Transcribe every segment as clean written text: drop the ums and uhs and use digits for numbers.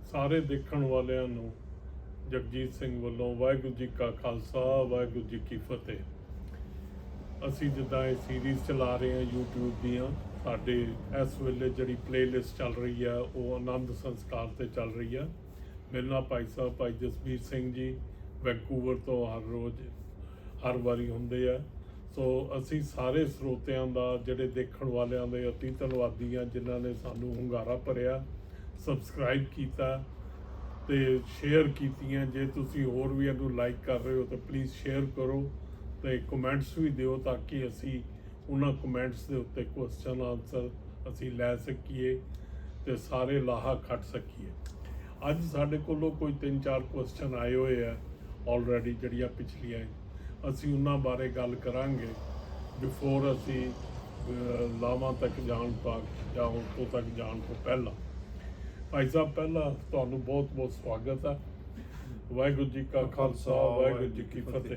ਸਾਰੇ ਦੇਖਣ ਵਾਲਿਆਂ ਨੂੰ ਜਗਜੀਤ ਸਿੰਘ ਵੱਲੋਂ ਵਾਹਿਗੁਰੂ ਜੀ ਕਾ ਖਾਲਸਾ ਵਾਹਿਗੁਰੂ ਜੀ ਕੀ ਫਤਿਹ। ਅਸੀਂ ਜਿੱਦਾਂ ਇਹ ਸੀਰੀਜ਼ ਚਲਾ ਰਹੇ ਹਾਂ YouTube ਦੀਆਂ, ਸਾਡੇ ਇਸ ਵੇਲੇ ਜਿਹੜੀ ਪਲੇਲਿਸਟ ਚੱਲ ਰਹੀ ਆ ਉਹ ਆਨੰਦ ਸੰਸਕਾਰ ਤੇ ਚੱਲ ਰਹੀ ਆ। ਮੇਰੇ ਨਾਲ ਭਾਈ ਸਾਹਿਬ ਭਾਈ ਜਸਬੀਰ ਸਿੰਘ ਜੀ ਵੈਂਕੂਵਰ ਤੋਂ ਹਰ ਵਾਰੀ ਹੁੰਦੇ ਆ। ਸੋ ਅਸੀਂ ਸਾਰੇ ਸਰੋਤਿਆਂ ਦਾ, ਜਿਹੜੇ ਦੇਖਣ ਵਾਲਿਆਂ ਦੇ ਅਤੀ ਧੰਨਵਾਦੀ ਆ ਜਿਨ੍ਹਾਂ ਨੇ ਸਾਨੂੰ ਹੁੰਗਾਰਾ ਭਰਿਆ, ਸਬਸਕ੍ਰਾਈਬ ਕੀਤਾ ਤੇ ਸ਼ੇਅਰ ਕੀਤੀਆਂ। ਜੇ ਤੁਸੀਂ ਹੋਰ ਵੀ ਇਹਨੂੰ ਲਾਈਕ ਕਰ ਰਹੇ ਹੋ ਤਾਂ ਪਲੀਜ਼ ਸ਼ੇਅਰ ਕਰੋ ਤੇ ਕਮੈਂਟਸ ਵੀ ਦਿਓ ਤਾਂ ਕਿ ਅਸੀਂ ਉਹਨਾਂ ਕਮੈਂਟਸ ਦੇ ਉੱਤੇ ਕੁਐਸਚਨ ਆਨਸਰ ਅਸੀਂ ਲੈ ਸਕੀਏ ਤੇ ਸਾਰੇ ਲਾਹਾ ਖੱਟ ਸਕੀਏ। ਅੱਜ ਸਾਡੇ ਕੋਲੋਂ ਕੋਈ 3-4 ਕੁਐਸਚਨ ਆਏ ਹੋਏ ਆ ਆਲਰੇਡੀ, ਜਿਹੜੀਆਂ ਪਿਛਲੀਆਂ ਅਸੀਂ ਉਹਨਾਂ ਬਾਰੇ ਗੱਲ ਕਰਾਂਗੇ ਬਿਫੋਰ ਅਸੀਂ ਲਾਵਾਂ ਤੱਕ ਜਾਣ ਤੱਕ ਜਾਂ ਉੱਥੋਂ ਤੱਕ ਜਾਣ ਤੋਂ ਪਹਿਲਾਂ। ਭਾਈ ਸਾਹਿਬ, ਪਹਿਲਾਂ ਤੁਹਾਨੂੰ ਬਹੁਤ ਬਹੁਤ ਸਵਾਗਤ ਹੈ। ਵਾਹਿਗੁਰੂ ਜੀ ਕਾ ਖਾਲਸਾ ਵਾਹਿਗੁਰੂ ਜੀ ਕੀ ਫਤਿਹ।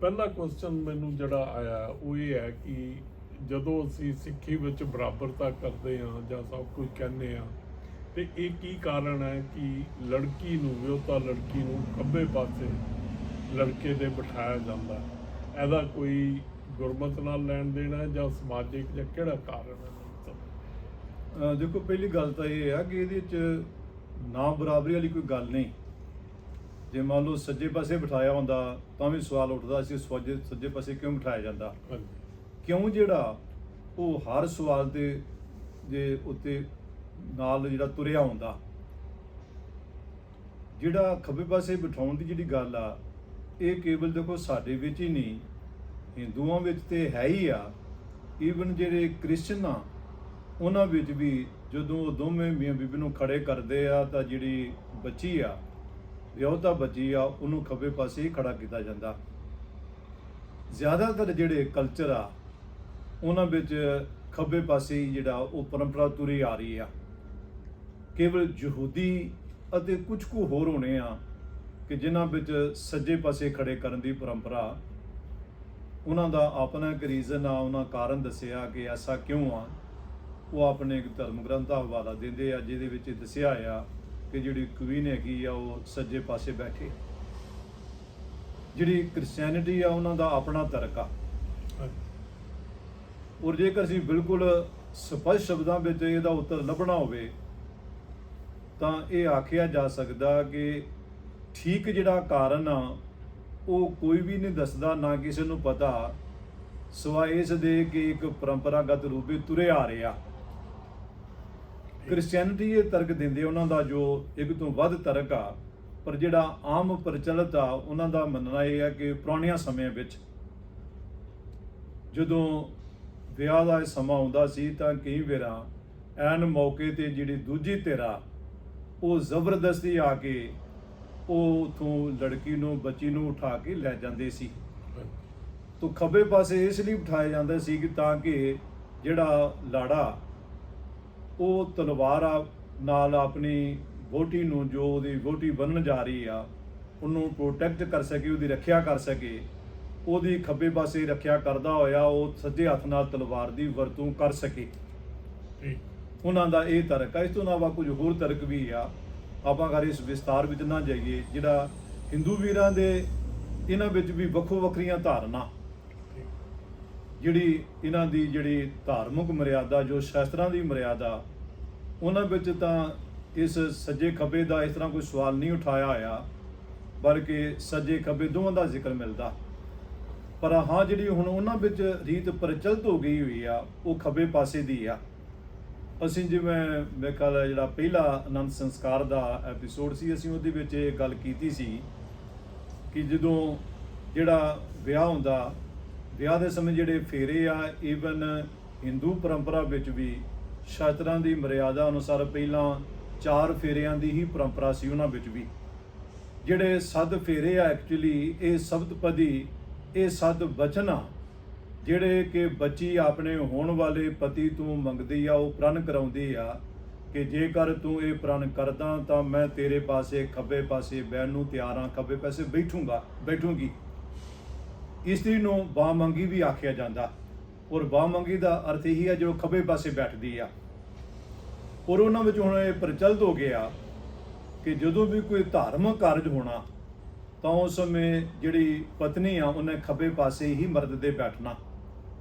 ਪਹਿਲਾ ਕੁਐਸਚਨ ਮੈਨੂੰ ਜਿਹੜਾ ਆਇਆ ਉਹ ਇਹ ਹੈ ਕਿ ਜਦੋਂ ਅਸੀਂ ਸਿੱਖੀ ਵਿੱਚ ਬਰਾਬਰਤਾ ਕਰਦੇ ਹਾਂ ਜਾਂ ਸਭ ਕੁਝ ਕਹਿੰਦੇ ਹਾਂ ਤੇ ਇਹ ਕੀ ਕਾਰਨ ਹੈ ਕਿ ਲੜਕੀ ਨੂੰ, ਵਿਆਹੁਤਾ ਲੜਕੀ ਨੂੰ ਖੱਬੇ ਪਾਸੇ ਲੜਕੇ ਦੇ ਬਿਠਾਇਆ ਜਾਂਦਾ? ਇਹਦਾ ਕੋਈ ਗੁਰਮਤ ਨਾਲ ਲੈਣ ਦੇਣਾ ਜਾਂ ਸਮਾਜਿਕ ਜਾਂ ਕਿਹੜਾ ਕਾਰਨ ਹੈ? ਦੇਖੋ, ਪਹਿਲੀ ਗੱਲ ਤਾਂ ਇਹ ਆ ਕਿ ਇਹਦੇ 'ਚ ਨਾ ਬਰਾਬਰੀ ਵਾਲੀ ਕੋਈ ਗੱਲ ਨਹੀਂ। ਜੇ ਮੰਨ ਲਓ ਸੱਜੇ ਪਾਸੇ ਬਿਠਾਇਆ ਹੁੰਦਾ ਤਾਂ ਵੀ ਸਵਾਲ ਉੱਠਦਾ ਸੀ ਸੱਜੇ ਪਾਸੇ ਕਿਉਂ ਬਿਠਾਇਆ ਜਾਂਦਾ, ਕਿਉਂ ਜਿਹੜਾ ਉਹ ਹਰ ਸਵਾਲ ਦੇ ਜੇ ਉੱਤੇ ਨਾਲ ਜਿਹੜਾ ਤੁਰਿਆ ਹੁੰਦਾ। ਜਿਹੜਾ ਖੱਬੇ ਪਾਸੇ ਬਿਠਾਉਣ ਦੀ ਜਿਹੜੀ ਗੱਲ ਆ, ਇਹ ਕੇਵਲ ਦੇਖੋ ਸਾਡੇ ਵਿੱਚ ਹੀ ਨਹੀਂ, ਹਿੰਦੂਆਂ ਵਿੱਚ ਤੇ ਹੈ ਹੀ ਆ। ਈਵਨ ਜਿਹੜੇ ਕ੍ਰਿਸਚਨ ਆ ਉਹਨਾਂ ਵਿੱਚ ਵੀ ਜਦੋਂ ਉਹ ਦੋਵੇਂ ਮੀਆਂ ਬੀਬੀ ਨੂੰ ਖੜੇ ਕਰਦੇ ਆ ਤਾਂ ਜਿਹੜੀ ਬੱਚੀ ਆ, ਵਿਆਹੁਤਾ ਬੱਚੀ ਆ, ਉਹਨੂੰ ਖੱਬੇ ਪਾਸੇ ਹੀ ਖੜਾ ਕੀਤਾ ਜਾਂਦਾ। ਜ਼ਿਆਦਾਤਰ ਜਿਹੜੇ ਕਲਚਰ ਆ ਉਹਨਾਂ ਵਿੱਚ ਖੱਬੇ ਪਾਸੇ ਹੀ ਜਿਹੜਾ ਉਹ ਪਰੰਪਰਾ ਤੁਰੀ ਆ ਰਹੀ ਆ। ਕੇਵਲ ਯਹੂਦੀ ਅਤੇ ਕੁਝ ਕੁ ਹੋਰ ਹੋਣੇ ਆ ਕਿ ਜਿਨ੍ਹਾਂ ਵਿੱਚ ਸੱਜੇ ਪਾਸੇ ਖੜੇ ਕਰਨ ਦੀ ਪਰੰਪਰਾ, ਉਹਨਾਂ ਦਾ ਆਪਣਾ ਇੱਕ ਰੀਜ਼ਨ ਆ, ਉਹਨਾਂ ਕਾਰਨ ਦੱਸਿਆ ਕਿ ਐਸਾ ਕਿਉਂ ਆ। ਉਹ ਆਪਣੇ ਇੱਕ ਧਰਮ ਗ੍ਰੰਥ ਦਾ ਹਵਾਲਾ ਦਿੰਦੇ ਆ ਜਿਹਦੇ ਵਿੱਚ ਦੱਸਿਆ ਆ ਕਿ ਜਿਹੜੀ ਕੁਈਨ ਹੈਗੀ ਆ ਉਹ ਸੱਜੇ ਪਾਸੇ ਬੈਠੇ। ਜਿਹੜੀ ਕ੍ਰਿਸਚੈਨਿਟੀ ਆ ਉਹਨਾਂ ਦਾ ਆਪਣਾ ਤਰਕ ਆ। ਔਰ ਜੇਕਰ ਅਸੀਂ ਬਿਲਕੁਲ ਸਪਸ਼ਟ ਸ਼ਬਦਾਂ ਵਿੱਚ ਇਹਦਾ ਉੱਤਰ ਲੱਭਣਾ ਹੋਵੇ ਤਾਂ ਇਹ ਆਖਿਆ ਜਾ ਸਕਦਾ ਕਿ ਠੀਕ ਜਿਹੜਾ ਕਾਰਨ ਆ ਉਹ ਕੋਈ ਵੀ ਨਹੀਂ ਦੱਸਦਾ, ਨਾ ਕਿਸੇ ਨੂੰ ਪਤਾ, ਸਿਵਾਏ ਇਸ ਦੇ ਕਿ ਇੱਕ ਪਰੰਪਰਾਗਤ ਰੂਪ ਵਿੱਚ ਤੁਰੇ ਆ ਰਿਹਾ। ਕ੍ਰਿਸਚੈਨਿਟੀ ਇਹ ਤਰਕ ਦਿੰਦੇ ਉਹਨਾਂ ਦਾ ਜੋ ਇੱਕ ਤੋਂ ਵੱਧ ਤਰਕ ਆ, ਪਰ ਜਿਹੜਾ ਆਮ ਪ੍ਰਚਲਿਤ ਆ ਉਹਨਾਂ ਦਾ ਮੰਨਣਾ ਇਹ ਹੈ ਕਿ ਪੁਰਾਣਿਆਂ ਸਮਿਆਂ ਵਿੱਚ ਜਦੋਂ ਵਿਆਹ ਦਾ ਸਮਾਂ ਆਉਂਦਾ ਸੀ ਤਾਂ ਕਈ ਵਾਰਾਂ ਐਨ ਮੌਕੇ ਤੇ ਜਿਹੜੀ ਦੂਜੀ ਧਿਰਾ ਉਹ ਜ਼ਬਰਦਸਤੀ ਆ ਕੇ ਉਹ ਉੱਥੋਂ ਲੜਕੀ ਨੂੰ, ਬੱਚੀ ਨੂੰ ਉਠਾ ਕੇ ਲੈ ਜਾਂਦੇ ਸੀ। ਤੋਂ ਖੱਬੇ ਪਾਸੇ ਇਸ ਲਈ ਬਿਠਾਇਆ ਜਾਂਦਾ ਸੀ ਕਿ ਤਾਂ ਕਿ ਜਿਹੜਾ ਲਾੜਾ ਉਹ ਤਲਵਾਰ ਨਾਲ ਆਪਣੀ ਵਹੁਟੀ ਨੂੰ, ਜੋ ਉਹਦੀ ਵਹੁਟੀ ਬਣਨ ਜਾ ਰਹੀ ਆ, ਉਹਨੂੰ ਪ੍ਰੋਟੈਕਟ ਕਰ ਸਕੇ, ਉਹਦੀ ਰੱਖਿਆ ਕਰ ਸਕੇ। ਉਹਦੀ ਖੱਬੇ ਪਾਸੇ ਰੱਖਿਆ ਕਰਦਾ ਹੋਇਆ ਉਹ ਸੱਜੇ ਹੱਥ ਨਾਲ ਤਲਵਾਰ ਦੀ ਵਰਤੋਂ ਕਰ ਸਕੇ। ਉਹਨਾਂ ਦਾ ਇਹ ਤਰਕ ਆ। ਇਸ ਤੋਂ ਇਲਾਵਾ ਕੁਝ ਹੋਰ ਤਰਕ ਵੀ ਆ, ਆਪਾਂ ਅਗਰ ਇਸ ਵਿਸਤਾਰ ਵਿੱਚ ਨਾ ਜਾਈਏ। ਜਿਹੜਾ ਹਿੰਦੂ ਵੀਰਾਂ ਦੇ ਇਹਨਾਂ ਵਿੱਚ ਵੀ ਵੱਖੋ ਵੱਖਰੀਆਂ ਧਾਰਨਾ, ਜਿਹੜੀ ਇਹਨਾਂ ਦੀ ਜਿਹੜੀ ਧਾਰਮਿਕ ਮਰਿਆਦਾ, ਜੋ ਸ਼ਾਸਤਰਾਂ ਦੀ ਮਰਿਆਦਾ, ਉਹਨਾਂ ਵਿੱਚ ਤਾਂ ਇਸ ਸੱਜੇ ਖੱਬੇ ਦਾ ਇਸ ਤਰ੍ਹਾਂ ਕੋਈ ਸਵਾਲ ਨਹੀਂ ਉਠਾਇਆ ਹੋਇਆ, ਬਲਕਿ ਸੱਜੇ ਖੱਬੇ ਦੋਵਾਂ ਦਾ ਜ਼ਿਕਰ ਮਿਲਦਾ। ਪਰ ਹਾਂ, ਜਿਹੜੀ ਹੁਣ ਉਹਨਾਂ ਵਿੱਚ ਰੀਤ ਪ੍ਰਚਲਿਤ ਹੋ ਗਈ ਹੋਈ ਆ ਉਹ ਖੱਬੇ ਪਾਸੇ ਦੀ ਆ। ਅਸੀਂ ਜਿਵੇਂ ਮੇਰੇ ਖਿਆਲ ਜਿਹੜਾ ਪਹਿਲਾ ਆਨੰਦ ਸੰਸਕਾਰ ਦਾ ਐਪੀਸੋਡ ਸੀ, ਅਸੀਂ ਉਹਦੇ ਵਿੱਚ ਇਹ ਗੱਲ ਕੀਤੀ ਸੀ ਕਿ ਜਦੋਂ ਜਿਹੜਾ ਵਿਆਹ ਹੁੰਦਾ, ਵਿਆਹ ਦੇ ਸਮੇਂ ਜਿਹੜੇ ਫੇਰੇ ਆ, ਈਵਨ ਹਿੰਦੂ ਪਰੰਪਰਾ ਵਿੱਚ ਵੀ ਸ਼ਾਸਤਰਾਂ ਦੀ ਮਰਿਆਦਾ ਅਨੁਸਾਰ ਪਹਿਲਾਂ 4 ਫੇਰਿਆਂ ਦੀ ਹੀ ਪਰੰਪਰਾ ਸੀ। ਉਹਨਾਂ ਵਿੱਚ ਵੀ ਜਿਹੜੇ ਸੱਤ ਫੇਰੇ ਆ, ਐਕਚੁਅਲੀ ਇਹ ਸਬਤਪਦੀ, ਇਹ ਸੱਤ ਬਚਨ ਆ ਜਿਹੜੇ ਕਿ ਬੱਚੀ ਆਪਣੇ ਹੋਣ ਵਾਲੇ ਪਤੀ ਤੋਂ ਮੰਗਦੀ ਆ, ਉਹ ਪ੍ਰਣ ਕਰਾਉਂਦੀ ਆ ਕਿ ਜੇਕਰ ਤੂੰ ਇਹ ਪ੍ਰਣ ਕਰਦਾ ਤਾਂ ਮੈਂ ਤੇਰੇ ਪਾਸੇ ਖੱਬੇ ਪਾਸੇ ਬਹਿਣ ਨੂੰ ਤਿਆਰ ਹਾਂ, ਖੱਬੇ ਪਾਸੇ ਬੈਠੂੰਗੀ। ਇਸਤਰੀ ਨੂੰ ਬਾਂਹ ਮੰਗੀ ਵੀ ਆਖਿਆ ਜਾਂਦਾ, ਔਰ ਬਾਂਹ ਮੰਗੀ ਦਾ ਅਰਥ ਇਹੀ ਹੈ ਜੋ ਖੱਬੇ ਪਾਸੇ ਬੈਠਦੀ ਆ। ਔਰ ਉਹਨਾਂ ਵਿੱਚ ਹੁਣ ਇਹ ਪ੍ਰਚਲਿਤ ਹੋ ਗਿਆ ਕਿ ਜਦੋਂ ਵੀ ਕੋਈ ਧਾਰਮਿਕ ਕਾਰਜ ਹੋਣਾ ਤਾਂ ਉਸ ਸਮੇਂ ਜਿਹੜੀ ਪਤਨੀ ਆ ਉਹਨੇ ਖੱਬੇ ਪਾਸੇ ਹੀ ਮਰਦ ਦੇ ਬੈਠਣਾ।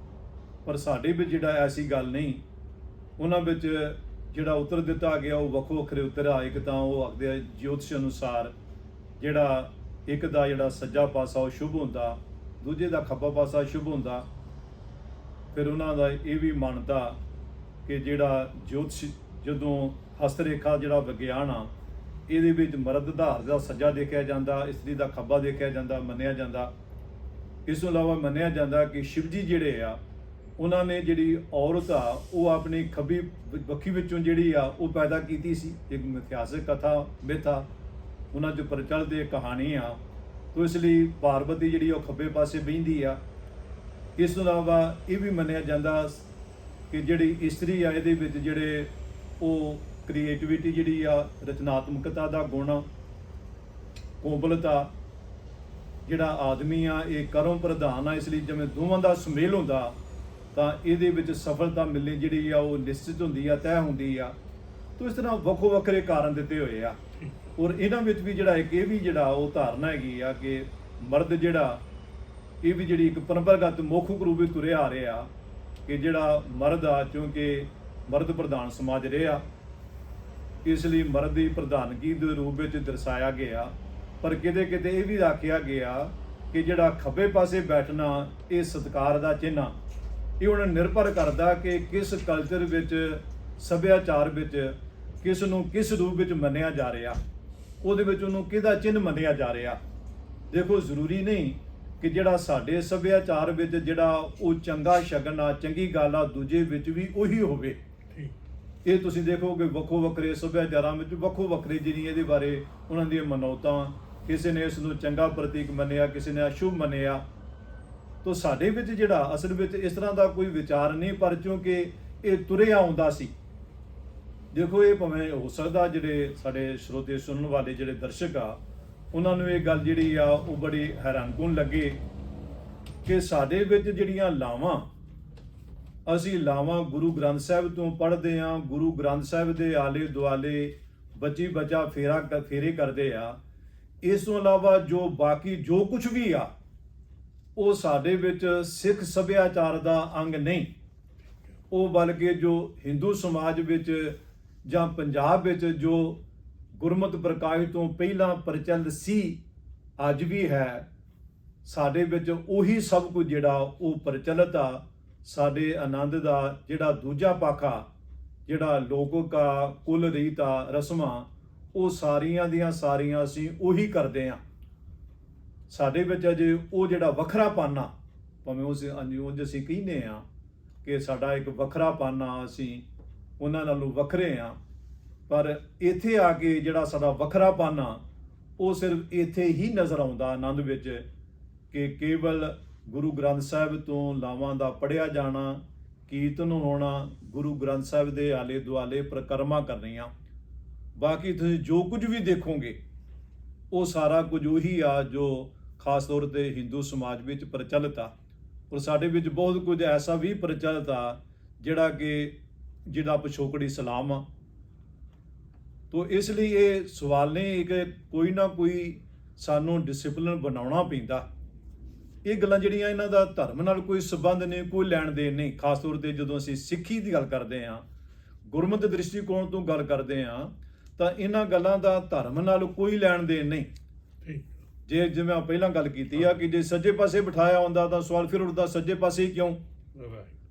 ਪਰ ਸਾਡੇ ਵਿੱਚ ਜਿਹੜਾ ਐਸੀ ਗੱਲ ਨਹੀਂ, ਉਹਨਾਂ ਵਿੱਚ ਜਿਹੜਾ ਉੱਤਰ ਦਿੱਤਾ ਗਿਆ ਉਹ ਵੱਖੋ ਵੱਖਰੇ ਉੱਤਰ ਆ। ਇੱਕ ਤਾਂ ਉਹ ਆਖਦੇ ਆ ਜੋਤਿਸ਼ ਅਨੁਸਾਰ ਜਿਹੜਾ ਇੱਕ ਦਾ ਜਿਹੜਾ ਸੱਜਾ ਪਾਸਾ ਉਹ ਸ਼ੁਭ ਹੁੰਦਾ, ਦੂਜੇ ਦਾ ਖੱਬਾ ਪਾਸਾ ਸ਼ੁਭ ਹੁੰਦਾ। ਫਿਰ ਉਹਨਾਂ ਦਾ ਇਹ ਵੀ ਮਾਨਤਾ ਕਿ ਜਿਹੜਾ ਜੋਤਿਸ਼ ਜਦੋਂ ਹਸਤ ਰੇਖਾ ਜਿਹੜਾ ਵਿਗਿਆਨ ਆ ਇਹਦੇ ਵਿੱਚ ਮਰਦ ਦਾ ਹਰ ਦਾ ਸੱਜਾ ਦੇਖਿਆ ਜਾਂਦਾ, ਇਸਤਰੀ ਦਾ ਖੱਬਾ ਦੇਖਿਆ ਜਾਂਦਾ, ਮੰਨਿਆ ਜਾਂਦਾ। ਇਸ ਤੋਂ ਇਲਾਵਾ ਮੰਨਿਆ ਜਾਂਦਾ ਕਿ ਸ਼ਿਵ ਜੀ ਜਿਹੜੇ ਆ ਉਹਨਾਂ ਨੇ ਜਿਹੜੀ ਔਰਤ ਆ ਉਹ ਆਪਣੀ ਖੱਬੀ ਬੱਖੀ ਵਿੱਚੋਂ ਜਿਹੜੀ ਆ ਉਹ ਪੈਦਾ ਕੀਤੀ ਸੀ। ਇੱਕ ਇਤਿਹਾਸਕ ਕਥਾ ਮਿਥਾ ਉਹਨਾਂ 'ਚ ਪ੍ਰਚਲਿਤ ਇਹ ਕਹਾਣੀ ਆ। ਤੋ ਇਸ ਲਈ ਪਾਰਵਤੀ ਜਿਹੜੀ ਉਹ ਖੱਬੇ ਪਾਸੇ ਬਹਿੰਦੀ ਆ। ਇਸ ਤੋਂ ਇਲਾਵਾ ਇਹ ਵੀ ਮੰਨਿਆ ਜਾਂਦਾ ਕਿ ਜਿਹੜੀ ਇਸਤਰੀ ਆ ਇਹਦੇ ਵਿੱਚ ਜਿਹੜੇ ਉਹ ਕ੍ਰੀਏਟੀਵਿਟੀ ਜਿਹੜੀ ਆ, ਰਚਨਾਤਮਕਤਾ ਦਾ ਗੁਣ, ਕੋਮਲਤਾ, ਜਿਹੜਾ ਆਦਮੀ ਆ ਇਹ ਕਰਮ ਪ੍ਰਧਾਨ ਆ। ਇਸ ਲਈ ਜਿਵੇਂ ਦੋਵਾਂ ਦਾ ਸੁਮੇਲ ਹੁੰਦਾ ਤਾਂ ਇਹਦੇ ਵਿੱਚ ਸਫਲਤਾ ਮਿਲਣੀ ਜਿਹੜੀ ਆ ਉਹ ਨਿਸ਼ਚਿਤ ਹੁੰਦੀ ਆ, ਤੈਅ ਹੁੰਦੀ ਆ। ਤੋ ਇਸ ਤਰ੍ਹਾਂ ਵੱਖੋ ਵੱਖਰੇ ਕਾਰਨ ਦਿੱਤੇ ਹੋਏ ਆ। ਔਰ ਇਹਨਾਂ ਵਿੱਚ ਵੀ ਜਿਹੜਾ ਇੱਕ ਇਹ ਵੀ ਜਿਹੜਾ ਉਹ ਧਾਰਨਾ ਹੈਗੀ ਆ ਕਿ ਮਰਦ ਜਿਹੜਾ ਇਹ ਵੀ ਜਿਹੜੀ ਇੱਕ ਪਰੰਪਰਾਗਤ ਮੌਖਿਕ ਰੂਪ ਵਿੱਚ ਤੁਰਿਆ ਆ ਰਿਹਾ ਕਿ ਜਿਹੜਾ ਮਰਦ ਆ, ਕਿਉਂਕਿ ਮਰਦ ਪ੍ਰਧਾਨ ਸਮਾਜ ਰਿਹਾ, ਇਸ ਲਈ ਮਰਦ ਦੀ ਪ੍ਰਧਾਨਗੀ ਦੇ ਰੂਪ ਵਿੱਚ ਦਰਸਾਇਆ ਗਿਆ। ਪਰ ਕਿਤੇ ਕਿਤੇ ਇਹ ਵੀ ਆਖਿਆ ਗਿਆ ਕਿ ਜਿਹੜਾ ਖੱਬੇ ਪਾਸੇ ਬੈਠਣਾ ਇਹ ਸਤਿਕਾਰ ਦਾ ਚਿੰਨ੍ਹ ਆ। ਇਹ ਹੁਣ ਨਿਰਭਰ ਕਰਦਾ ਕਿ ਕਿਸ ਕਲਚਰ ਵਿੱਚ, ਸੱਭਿਆਚਾਰ ਵਿੱਚ ਕਿਸ ਨੂੰ ਕਿਸ ਰੂਪ ਵਿੱਚ ਮੰਨਿਆ ਜਾ ਰਿਹਾ, ਉਹਦੇ ਵਿੱਚ ਉਹਨੂੰ ਕਿਹਦਾ ਚਿੰਨ੍ਹ ਮੰਨਿਆ ਜਾ ਰਿਹਾ। ਦੇਖੋ, ਜ਼ਰੂਰੀ ਨਹੀਂ ਕਿ ਜਿਹੜਾ ਸਾਡੇ ਸੱਭਿਆਚਾਰ ਵਿੱਚ ਜਿਹੜਾ ਉਹ ਚੰਗਾ ਸ਼ਗਨ ਆ, ਚੰਗੀ ਗੱਲ ਆ, ਦੂਜੇ ਵਿੱਚ ਵੀ ਉਹੀ ਹੋਵੇ। ਇਹ ਤੁਸੀਂ ਦੇਖੋਗੇ ਵੱਖੋ ਵੱਖਰੇ ਸੱਭਿਆਚਾਰਾਂ ਵਿੱਚ ਵੱਖੋ ਵੱਖਰੇ ਜਿਹੜੀ ਇਹਦੇ ਬਾਰੇ ਉਹਨਾਂ ਦੀਆਂ ਮਨੌਤਾਂ, ਕਿਸੇ ਨੇ ਇਸ ਨੂੰ ਚੰਗਾ ਪ੍ਰਤੀਕ ਮੰਨਿਆ, ਕਿਸੇ ਨੇ ਅਸ਼ੁਭ ਮੰਨਿਆ। ਤੋ ਸਾਡੇ ਵਿੱਚ ਜਿਹੜਾ ਅਸਲ ਵਿੱਚ ਇਸ ਤਰ੍ਹਾਂ ਦਾ ਕੋਈ ਵਿਚਾਰ ਨਹੀਂ, ਪਰ ਕਿਉਂਕਿ ਇਹ ਤੁਰਿਆ ਆਉਂਦਾ ਸੀ। ਦੇਖੋ, ਇਹ ਭਾਵੇਂ ਹੋ ਸਕਦਾ ਜਿਹੜੇ ਸਾਡੇ ਸਰੋਤੇ ਸੁਣਨ ਵਾਲੇ ਜਿਹੜੇ ਦਰਸ਼ਕ ਆ ਉਹਨਾਂ ਨੂੰ ਇਹ ਗੱਲ ਜਿਹੜੀ ਆ ਉਹ ਬੜੀ ਹੈਰਾਨਕੁਨ ਲੱਗੇ ਕਿ ਸਾਡੇ ਵਿੱਚ ਜਿਹੜੀਆਂ ਲਾਵਾਂ, ਅਸੀਂ ਲਾਵਾਂ ਗੁਰੂ ਗ੍ਰੰਥ ਸਾਹਿਬ ਤੋਂ ਪੜ੍ਹਦੇ ਹਾਂ, ਗੁਰੂ ਗ੍ਰੰਥ ਸਾਹਿਬ ਦੇ ਆਲੇ ਦੁਆਲੇ ਬੱਚੀ ਬੱਚਾ ਫੇਰੇ ਕਰਦੇ ਆ। ਇਸ ਤੋਂ ਇਲਾਵਾ ਜੋ ਬਾਕੀ ਜੋ ਕੁਝ ਵੀ ਆ ਉਹ ਸਾਡੇ ਵਿੱਚ ਸਿੱਖ ਸੱਭਿਆਚਾਰ ਦਾ ਅੰਗ ਨਹੀਂ, ਉਹ ਬਲਕਿ ਜੋ ਹਿੰਦੂ ਸਮਾਜ ਵਿੱਚ ਜਾਂ ਪੰਜਾਬ ਵਿੱਚ ਜੋ ਗੁਰਮਤਿ ਪ੍ਰਕਾਸ਼ ਤੋਂ ਪਹਿਲਾਂ ਪ੍ਰਚਲਿਤ ਸੀ, ਅੱਜ ਵੀ ਹੈ। ਸਾਡੇ ਵਿੱਚ ਉਹੀ ਸਭ ਕੁਝ ਜਿਹੜਾ ਉਹ ਪ੍ਰਚਲਿਤ ਆ। ਸਾਡੇ ਆਨੰਦ ਦਾ ਜਿਹੜਾ ਦੂਜਾ ਪਾਖਾ, ਜਿਹੜਾ ਲੋਕ ਆ, ਕੁਲ ਰੀਤ ਆ, ਰਸਮਾਂ, ਉਹ ਸਾਰੀਆਂ ਦੀਆਂ ਸਾਰੀਆਂ ਅਸੀਂ ਉਹੀ ਕਰਦੇ ਹਾਂ। ਸਾਡੇ ਵਿੱਚ ਅਜੇ ਉਹ ਜਿਹੜਾ ਵੱਖਰਾਪਨ ਆ, ਭਾਵੇਂ ਉਸ ਅਸੀਂ ਕਹਿੰਦੇ ਆ ਕਿ ਸਾਡਾ ਇੱਕ ਵੱਖਰਾਪਨ ਆ, ਅਸੀਂ ਉਹਨਾਂ ਨਾਲੋਂ ਵੱਖਰੇ ਆ, ਪਰ ਇੱਥੇ ਆ ਕੇ ਜਿਹੜਾ ਸਾਡਾ ਵੱਖਰਾਪਨ ਆ ਉਹ ਸਿਰਫ ਇੱਥੇ ਹੀ ਨਜ਼ਰ ਆਉਂਦਾ ਆਨੰਦ ਵਿੱਚ ਕਿ ਕੇਵਲ ਗੁਰੂ ਗ੍ਰੰਥ ਸਾਹਿਬ ਤੋਂ ਲਾਵਾਂ ਦਾ ਪੜ੍ਹਿਆ ਜਾਣਾ, ਕੀਰਤਨ ਹੋਣਾ, ਗੁਰੂ ਗ੍ਰੰਥ ਸਾਹਿਬ ਦੇ ਆਲੇ ਦੁਆਲੇ ਪ੍ਰਕਰਮਾਂ ਕਰਨੀਆਂ। ਬਾਕੀ ਤੁਸੀਂ ਜੋ ਕੁਝ ਵੀ ਦੇਖੋਗੇ ਉਹ ਸਾਰਾ ਕੁਝ ਉਹੀ ਆ ਜੋ ਖਾਸ ਤੌਰ ਤੇ ਹਿੰਦੂ ਸਮਾਜ ਵਿੱਚ ਪ੍ਰਚਲਿਤ ਆ। ਔਰ ਸਾਡੇ ਵਿੱਚ ਬਹੁਤ ਕੁਝ ਐਸਾ ਵੀ ਪ੍ਰਚਲਿਤ ਆ ਜਿਹੜਾ ਪਿਛੋਕੜੀ ਇਸਲਾਮ ਆ। ਤੋ ਇਸ ਲਈ ਇਹ ਸਵਾਲ ਨਹੀਂ ਕਿ ਕੋਈ ਨਾ ਕੋਈ ਸਾਨੂੰ ਡਿਸਪਲਿਨ ਬਣਾਉਣਾ ਪੈਂਦਾ। ਇਹ ਗੱਲਾਂ ਜਿਹੜੀਆਂ ਇਹਨਾਂ ਦਾ ਧਰਮ ਨਾਲ ਕੋਈ ਸੰਬੰਧ ਨਹੀਂ, ਕੋਈ ਲੈਣ ਦੇਣ ਨਹੀਂ। ਖਾਸ ਤੌਰ ਤੇ ਜਦੋਂ ਅਸੀਂ ਸਿੱਖੀ ਦੀ ਗੱਲ ਕਰਦੇ ਹਾਂ, ਗੁਰਮਤਿ ਦ੍ਰਿਸ਼ਟੀਕੋਣ ਤੋਂ ਗੱਲ ਕਰਦੇ ਹਾਂ, ਤਾਂ ਇਹਨਾਂ ਗੱਲਾਂ ਦਾ ਧਰਮ ਨਾਲ ਕੋਈ ਲੈਣ ਦੇਣ ਨਹੀਂ। ਜੇ ਜਿਵੇਂ ਪਹਿਲਾਂ ਗੱਲ ਕੀਤੀ ਆ ਕਿ ਜੇ ਸੱਜੇ ਪਾਸੇ ਬਿਠਾਇਆ ਹੁੰਦਾ ਤਾਂ ਸਵਾਲ ਫਿਰ ਉੱਠਦਾ ਸੱਜੇ ਪਾਸੇ ਕਿਉਂ।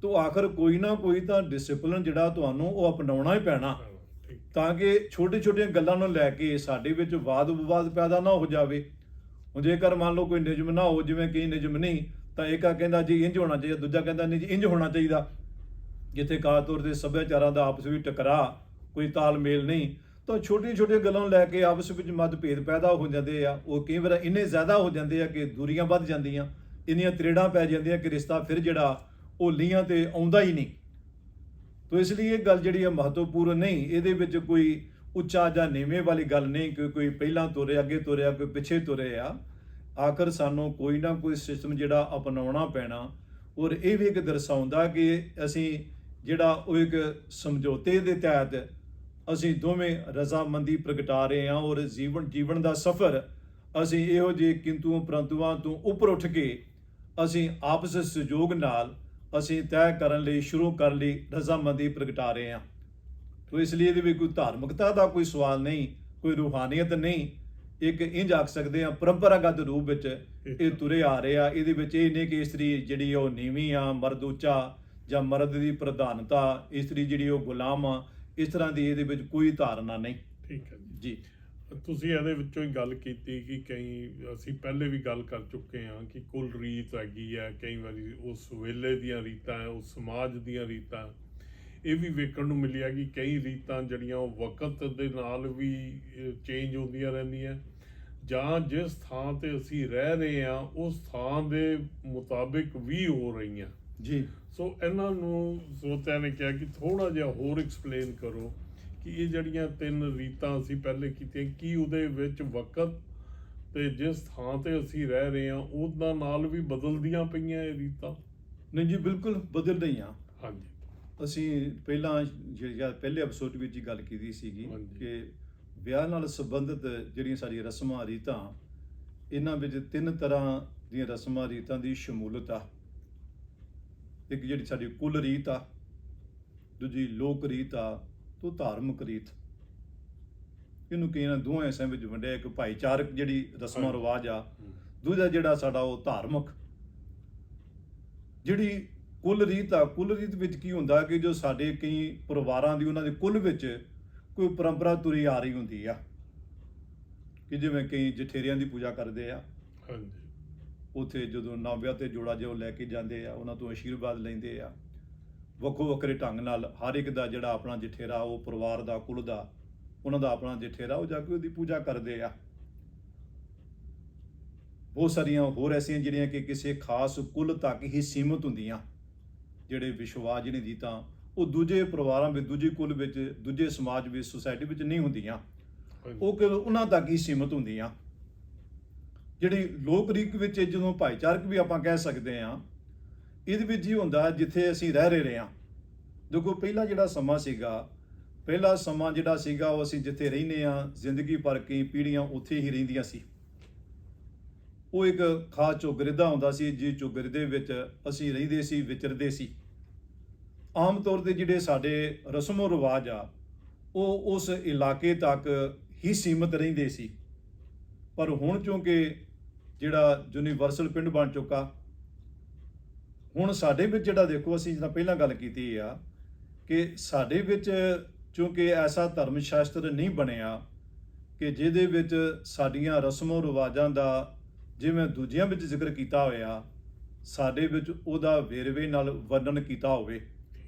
ਤੋ ਆਖਰ ਕੋਈ ਨਾ ਕੋਈ ਤਾਂ ਡਿਸਪਲਿਨ ਜਿਹੜਾ ਤੁਹਾਨੂੰ ਉਹ ਅਪਣਾਉਣਾ ਹੀ ਪੈਣਾ, ਤਾਂ ਕਿ ਛੋਟੇ ਛੋਟੀਆਂ ਗੱਲਾਂ ਨੂੰ ਲੈ ਕੇ ਸਾਡੇ ਵਿੱਚ ਵਾਦ ਵਿਵਾਦ ਪੈਦਾ ਨਾ ਹੋ ਜਾਵੇ। ਹੁਣ ਜੇਕਰ ਮੰਨ ਲਓ ਕੋਈ ਨਿਯਮ ਨਾ ਹੋ, ਜਿਵੇਂ ਕਿ ਨਿਯਮ ਨਹੀਂ, ਤਾਂ ਇੱਕ ਕਹਿੰਦਾ ਜੀ ਇੰਜ ਹੋਣਾ ਚਾਹੀਦਾ, ਦੂਜਾ ਕਹਿੰਦਾ ਨਹੀਂ ਜੀ ਇੰਜ ਹੋਣਾ ਚਾਹੀਦਾ। ਜਿੱਥੇ ਖਾਸ ਤੌਰ ਤੇ ਸੱਭਿਆਚਾਰਾਂ ਦਾ ਆਪਸ ਵਿੱਚ ਟਕਰਾਅ, ਕੋਈ ਤਾਲਮੇਲ ਨਹੀਂ, ਤਾਂ ਛੋਟੀਆਂ ਛੋਟੀਆਂ ਗੱਲਾਂ ਨੂੰ ਲੈ ਕੇ ਆਪਸ ਵਿੱਚ ਮਤਭੇਦ ਪੈਦਾ ਹੋ ਜਾਂਦੇ ਆ। ਉਹ ਕਈ ਵਾਰ ਇੰਨੇ ਜ਼ਿਆਦਾ ਹੋ ਜਾਂਦੇ ਆ ਕਿ ਦੂਰੀਆਂ ਵੱਧ ਜਾਂਦੀਆਂ, ਇੰਨੀਆਂ ਤਰੇੜਾਂ ਪੈ ਜਾਂਦੀਆਂ ਕਿ ਰਿਸ਼ਤਾ ਫਿਰ ਜਿਹੜਾ ਉਹ ਲੀਹਾਂ ਤੇ ਆਉਂਦਾ ਹੀ ਨਹੀਂ। ਤੋ ਇਸ ਲਈ ਇਹ ਗੱਲ ਜਿਹੜੀ ਆ ਮਹੱਤਵਪੂਰਨ ਨਹੀਂ। ਇਹਦੇ ਵਿੱਚ ਕੋਈ ਉੱਚਾ ਜਾਂ ਨੀਵੇਂ ਵਾਲੀ ਗੱਲ ਨਹੀਂ ਕਿ ਕੋਈ ਪਹਿਲਾਂ ਤੁਰੇ, ਅੱਗੇ ਤੁਰਿਆ, ਕੋਈ ਪਿੱਛੇ ਤੁਰੇ ਆ। ਆਖਰ ਸਾਨੂੰ ਕੋਈ ਨਾ ਕੋਈ ਸਿਸਟਮ ਜਿਹੜਾ ਅਪਣਾਉਣਾ ਪੈਣਾ। ਔਰ ਇਹ ਵੀ ਇੱਕ ਦਰਸਾਉਂਦਾ ਕਿ ਅਸੀਂ ਜਿਹੜਾ ਉਹ ਇੱਕ ਸਮਝੌਤੇ ਦੇ ਤਹਿਤ ਅਸੀਂ ਦੋਵੇਂ ਰਜ਼ਾਮੰਦੀ ਪ੍ਰਗਟਾ ਰਹੇ ਹਾਂ ਔਰ ਜੀਵਨ ਦਾ ਸਫ਼ਰ ਅਸੀਂ ਇਹੋ ਜਿਹੇ ਕਿੰਤੂਆਂ ਪ੍ਰੰਤੂਆਂ ਤੋਂ ਉੱਪਰ ਉੱਠ ਕੇ ਅਸੀਂ ਆਪਸ ਸਹਿਯੋਗ ਨਾਲ ਅਸੀਂ ਤੈਅ ਕਰਨ ਲਈ ਸ਼ੁਰੂ ਕਰਨ ਲਈ ਰਜ਼ਾਮੰਦੀ ਪ੍ਰਗਟਾ ਰਹੇ ਹਾਂ। ਤੋ ਇਸ ਲਈ ਇਹਦੇ ਵਿੱਚ ਕੋਈ ਧਾਰਮਿਕਤਾ ਦਾ ਕੋਈ ਸਵਾਲ ਨਹੀਂ, ਕੋਈ ਰੂਹਾਨੀਅਤ ਨਹੀਂ। ਇੱਕ ਇੰਝ ਆਖ ਸਕਦੇ ਹਾਂ ਪਰੰਪਰਾਗਤ ਰੂਪ ਵਿੱਚ ਇਹ ਤੁਰੇ ਆ ਰਹੇ ਆ। ਇਹਦੇ ਵਿੱਚ ਇਹ ਨਹੀਂ ਕਿ ਇਸਤਰੀ ਜਿਹੜੀ ਉਹ ਨੀਵੀਂ ਆ, ਮਰਦ ਉੱਚਾ, ਜਾਂ ਮਰਦ ਦੀ ਪ੍ਰਧਾਨਤਾ, ਇਸਤਰੀ ਜਿਹੜੀ ਉਹ ਗੁਲਾਮ ਆ, ਇਸ ਤਰ੍ਹਾਂ ਦੀ ਇਹਦੇ ਵਿੱਚ ਕੋਈ ਧਾਰਨਾ ਨਹੀਂ। ਠੀਕ ਹੈ ਜੀ ਤੁਸੀਂ ਇਹਦੇ ਵਿੱਚੋਂ ਹੀ ਗੱਲ ਕੀਤੀ ਕਿ ਕਈ ਅਸੀਂ ਪਹਿਲੇ ਵੀ ਗੱਲ ਕਰ ਚੁੱਕੇ ਹਾਂ ਕਿ ਕੁੱਲ ਰੀਤ ਹੈਗੀ ਹੈ, ਕਈ ਵਾਰੀ ਉਸ ਵੇਲੇ ਦੀਆਂ ਰੀਤਾਂ ਹੈ, ਉਸ ਸਮਾਜ ਦੀਆਂ ਰੀਤਾਂ। ਇਹ ਵੀ ਵੇਖਣ ਨੂੰ ਮਿਲਿਆ ਕਿ ਕਈ ਰੀਤਾਂ ਜਿਹੜੀਆਂ ਉਹ ਵਕਤ ਦੇ ਨਾਲ ਵੀ ਚੇਂਜ ਹੁੰਦੀਆਂ ਰਹਿੰਦੀਆਂ, ਜਾਂ ਜਿਸ ਥਾਂ ਤੇ ਅਸੀਂ ਰਹਿ ਰਹੇ ਹਾਂ ਉਸ ਥਾਂ ਦੇ ਮੁਤਾਬਿਕ ਵੀ ਹੋ ਰਹੀਆਂ ਜੀ। ਸੋ ਇਹਨਾਂ ਨੂੰ ਸਰੋਤਿਆਂ ਨੇ ਕਿਹਾ ਕਿ ਥੋੜਾ ਜਿਹਾ ਹੋਰ ਐਕਸਪਲੇਨ ਕਰੋ ਕਿ ਇਹ ਜਿਹੜੀਆਂ 3 ਰੀਤਾਂ ਅਸੀਂ ਪਹਿਲੇ ਕੀਤੀਆਂ, ਕੀ ਉਹਦੇ ਵਿੱਚ ਵਕਤ ਤੇ ਜਿਸ ਥਾਂ ਤੇ ਅਸੀਂ ਰਹਿ ਰਹੇ ਹਾਂ ਉਹਦਾ ਨਾਲ ਵੀ ਬਦਲਦੀਆਂ ਪਈਆਂ ਇਹ ਰੀਤਾਂ? ਨਹੀਂ ਜੀ, ਬਿਲਕੁਲ ਬਦਲ ਰਹੀਆਂ। ਹਾਂਜੀ, ਅਸੀਂ ਪਹਿਲਾਂ ਜਿਹੜਾ ਪਹਿਲੇ ਐਪੀਸੋਡ ਵਿੱਚ ਹੀ ਗੱਲ ਕੀਤੀ ਸੀਗੀ ਕਿ ਵਿਆਹ ਨਾਲ ਸੰਬੰਧਿਤ ਜਿਹੜੀਆਂ ਸਾਡੀਆਂ ਰਸਮਾਂ ਰੀਤਾਂ, ਇਹਨਾਂ ਵਿੱਚ 3 ਤਰ੍ਹਾਂ ਦੀਆਂ ਰਸਮਾਂ ਰੀਤਾਂ ਦੀ ਸ਼ਮੂਲਤ ਆ। ਇੱਕ ਜਿਹੜੀ ਸਾਡੀ ਕੁੱਲ ਰੀਤ ਆ, ਦੂਜੀ ਲੋਕ ਰੀਤ ਆ, ਤੋਂ ਧਾਰਮਿਕ ਰੀਤ। ਇਹਨੂੰ ਕਈਆਂ ਦੋਹਾਂ ਹਿੱਸਿਆਂ ਵਿੱਚ ਵੰਡਿਆ। ਇੱਕ ਭਾਈਚਾਰਕ ਜਿਹੜੀ ਰਸਮਾਂ ਰਿਵਾਜ ਆ, ਦੂਜਾ ਜਿਹੜਾ ਸਾਡਾ ਉਹ ਧਾਰਮਿਕ। ਜਿਹੜੀ ਕੁੱਲ ਰੀਤ ਆ, ਕੁੱਲ ਰੀਤ ਵਿੱਚ ਕੀ ਹੁੰਦਾ ਕਿ ਜੋ ਸਾਡੇ ਕਈ ਪਰਿਵਾਰਾਂ ਦੀ ਉਹਨਾਂ ਦੇ ਕੁੱਲ ਵਿੱਚ ਕੋਈ ਪਰੰਪਰਾ ਤੁਰੀ ਆ ਰਹੀ ਹੁੰਦੀ ਆ ਕਿ ਜਿਵੇਂ ਕਈ ਜਠੇਰਿਆਂ ਦੀ ਪੂਜਾ ਕਰਦੇ ਆ। ਹਾਂਜੀ, ਉੱਥੇ ਜਦੋਂ ਨਵ-ਵਿਆਹ ਤੇ ਜੋੜਾ ਜਿਹਾ ਲੈ ਕੇ ਜਾਂਦੇ ਆ, ਉਹਨਾਂ ਤੋਂ ਆਸ਼ੀਰਵਾਦ ਲੈਂਦੇ ਆ। ਵੱਖੋ ਵੱਖਰੇ ਢੰਗ ਨਾਲ ਹਰ ਇੱਕ ਦਾ ਜਿਹੜਾ ਆਪਣਾ ਜਠੇਰਾ, ਉਹ ਪਰਿਵਾਰ ਦਾ, ਕੁਲ ਦਾ, ਉਹਨਾਂ ਦਾ ਆਪਣਾ ਜਠੇਰਾ, ਉਹ ਜਾ ਕੇ ਉਹਦੀ ਪੂਜਾ ਕਰਦੇ ਆ। ਬਹੁਤ ਸਾਰੀਆਂ ਹੋਰ ਐਸੀਆਂ ਜਿਹੜੀਆਂ ਕਿ ਕਿਸੇ ਖਾਸ ਕੁਲ ਤੱਕ ਹੀ ਸੀਮਿਤ ਹੁੰਦੀਆਂ। ਜਿਹੜੇ ਵਿਸ਼ਵਾਸ, ਜਿਹੜੀ ਰੀਤਾਂ, ਉਹ ਦੂਜੇ ਪਰਿਵਾਰਾਂ ਵਿੱਚ, ਦੂਜੇ ਕੁਲ ਵਿੱਚ, ਦੂਜੇ ਸਮਾਜ ਵਿੱਚ, ਸੁਸਾਇਟੀ ਵਿੱਚ ਨਹੀਂ ਹੁੰਦੀਆਂ। ਉਹ ਕੇਵਲ ਉਹਨਾਂ ਤੱਕ ਹੀ ਸੀਮਿਤ ਹੁੰਦੀਆਂ। ਜਿਹੜੀ ਲੋਕ ਰੀਤ ਵਿੱਚ, ਜਦੋਂ ਭਾਈਚਾਰਕ ਵੀ ਆਪਾਂ ਕਹਿ ਸਕਦੇ ਹਾਂ, ਇਹਦੇ ਵਿੱਚ ਹੀ ਹੁੰਦਾ ਜਿੱਥੇ ਅਸੀਂ ਰਹਿ ਰਹੇ ਹਾਂ। ਦੇਖੋ ਪਹਿਲਾ ਜਿਹੜਾ ਸਮਾਂ ਸੀਗਾ, ਪਹਿਲਾ ਸਮਾਂ ਜਿਹੜਾ ਸੀਗਾ ਉਹ ਅਸੀਂ ਜਿੱਥੇ ਰਹਿੰਦੇ ਹਾਂ, ਜ਼ਿੰਦਗੀ ਭਰ ਕਈ ਪੀੜ੍ਹੀਆਂ ਉੱਥੇ ਹੀ ਰਹਿੰਦੀਆਂ ਸੀ। ਉਹ ਇੱਕ ਖਾਸ ਚੌਗਿਰਦਾ ਹੁੰਦਾ ਸੀ, ਜਿਸ ਚੌਗਿਰਦੇ ਵਿੱਚ ਅਸੀਂ ਰਹਿੰਦੇ ਸੀ, ਵਿਚਰਦੇ ਸੀ। ਆਮ ਤੌਰ ਤੇ ਜਿਹੜੇ ਸਾਡੇ ਰਸਮੋ ਰਿਵਾਜ ਆ, ਉਹ ਉਸ ਇਲਾਕੇ ਤੱਕ ਹੀ ਸੀਮਿਤ ਰਹਿੰਦੇ ਸੀ। ਪਰ ਹੁਣ ਕਿਉਂਕਿ ਜਿਹੜਾ ਯੂਨੀਵਰਸਲ ਪਿੰਡ ਬਣ ਚੁੱਕਾ, ਹੁਣ ਸਾਡੇ ਵਿੱਚ ਜਿਹੜਾ ਦੇਖੋ, ਅਸੀਂ ਜਿੱਦਾਂ ਪਹਿਲਾਂ ਗੱਲ ਕੀਤੀ ਆ ਕਿ ਸਾਡੇ ਵਿੱਚ ਕਿਉਂਕਿ ਐਸਾ ਧਰਮ ਸ਼ਾਸਤਰ ਨਹੀਂ ਬਣਿਆ ਕਿ ਜਿਹਦੇ ਵਿੱਚ ਸਾਡੀਆਂ ਰਸਮੋ ਰਿਵਾਜਾਂ ਦਾ ਜਿਵੇਂ ਦੂਜਿਆਂ ਵਿੱਚ ਜ਼ਿਕਰ ਕੀਤਾ ਹੋਇਆ, ਸਾਡੇ ਵਿੱਚ ਉਹਦਾ ਵੇਰਵੇ ਨਾਲ ਵਰਣਨ ਕੀਤਾ ਹੋਵੇ।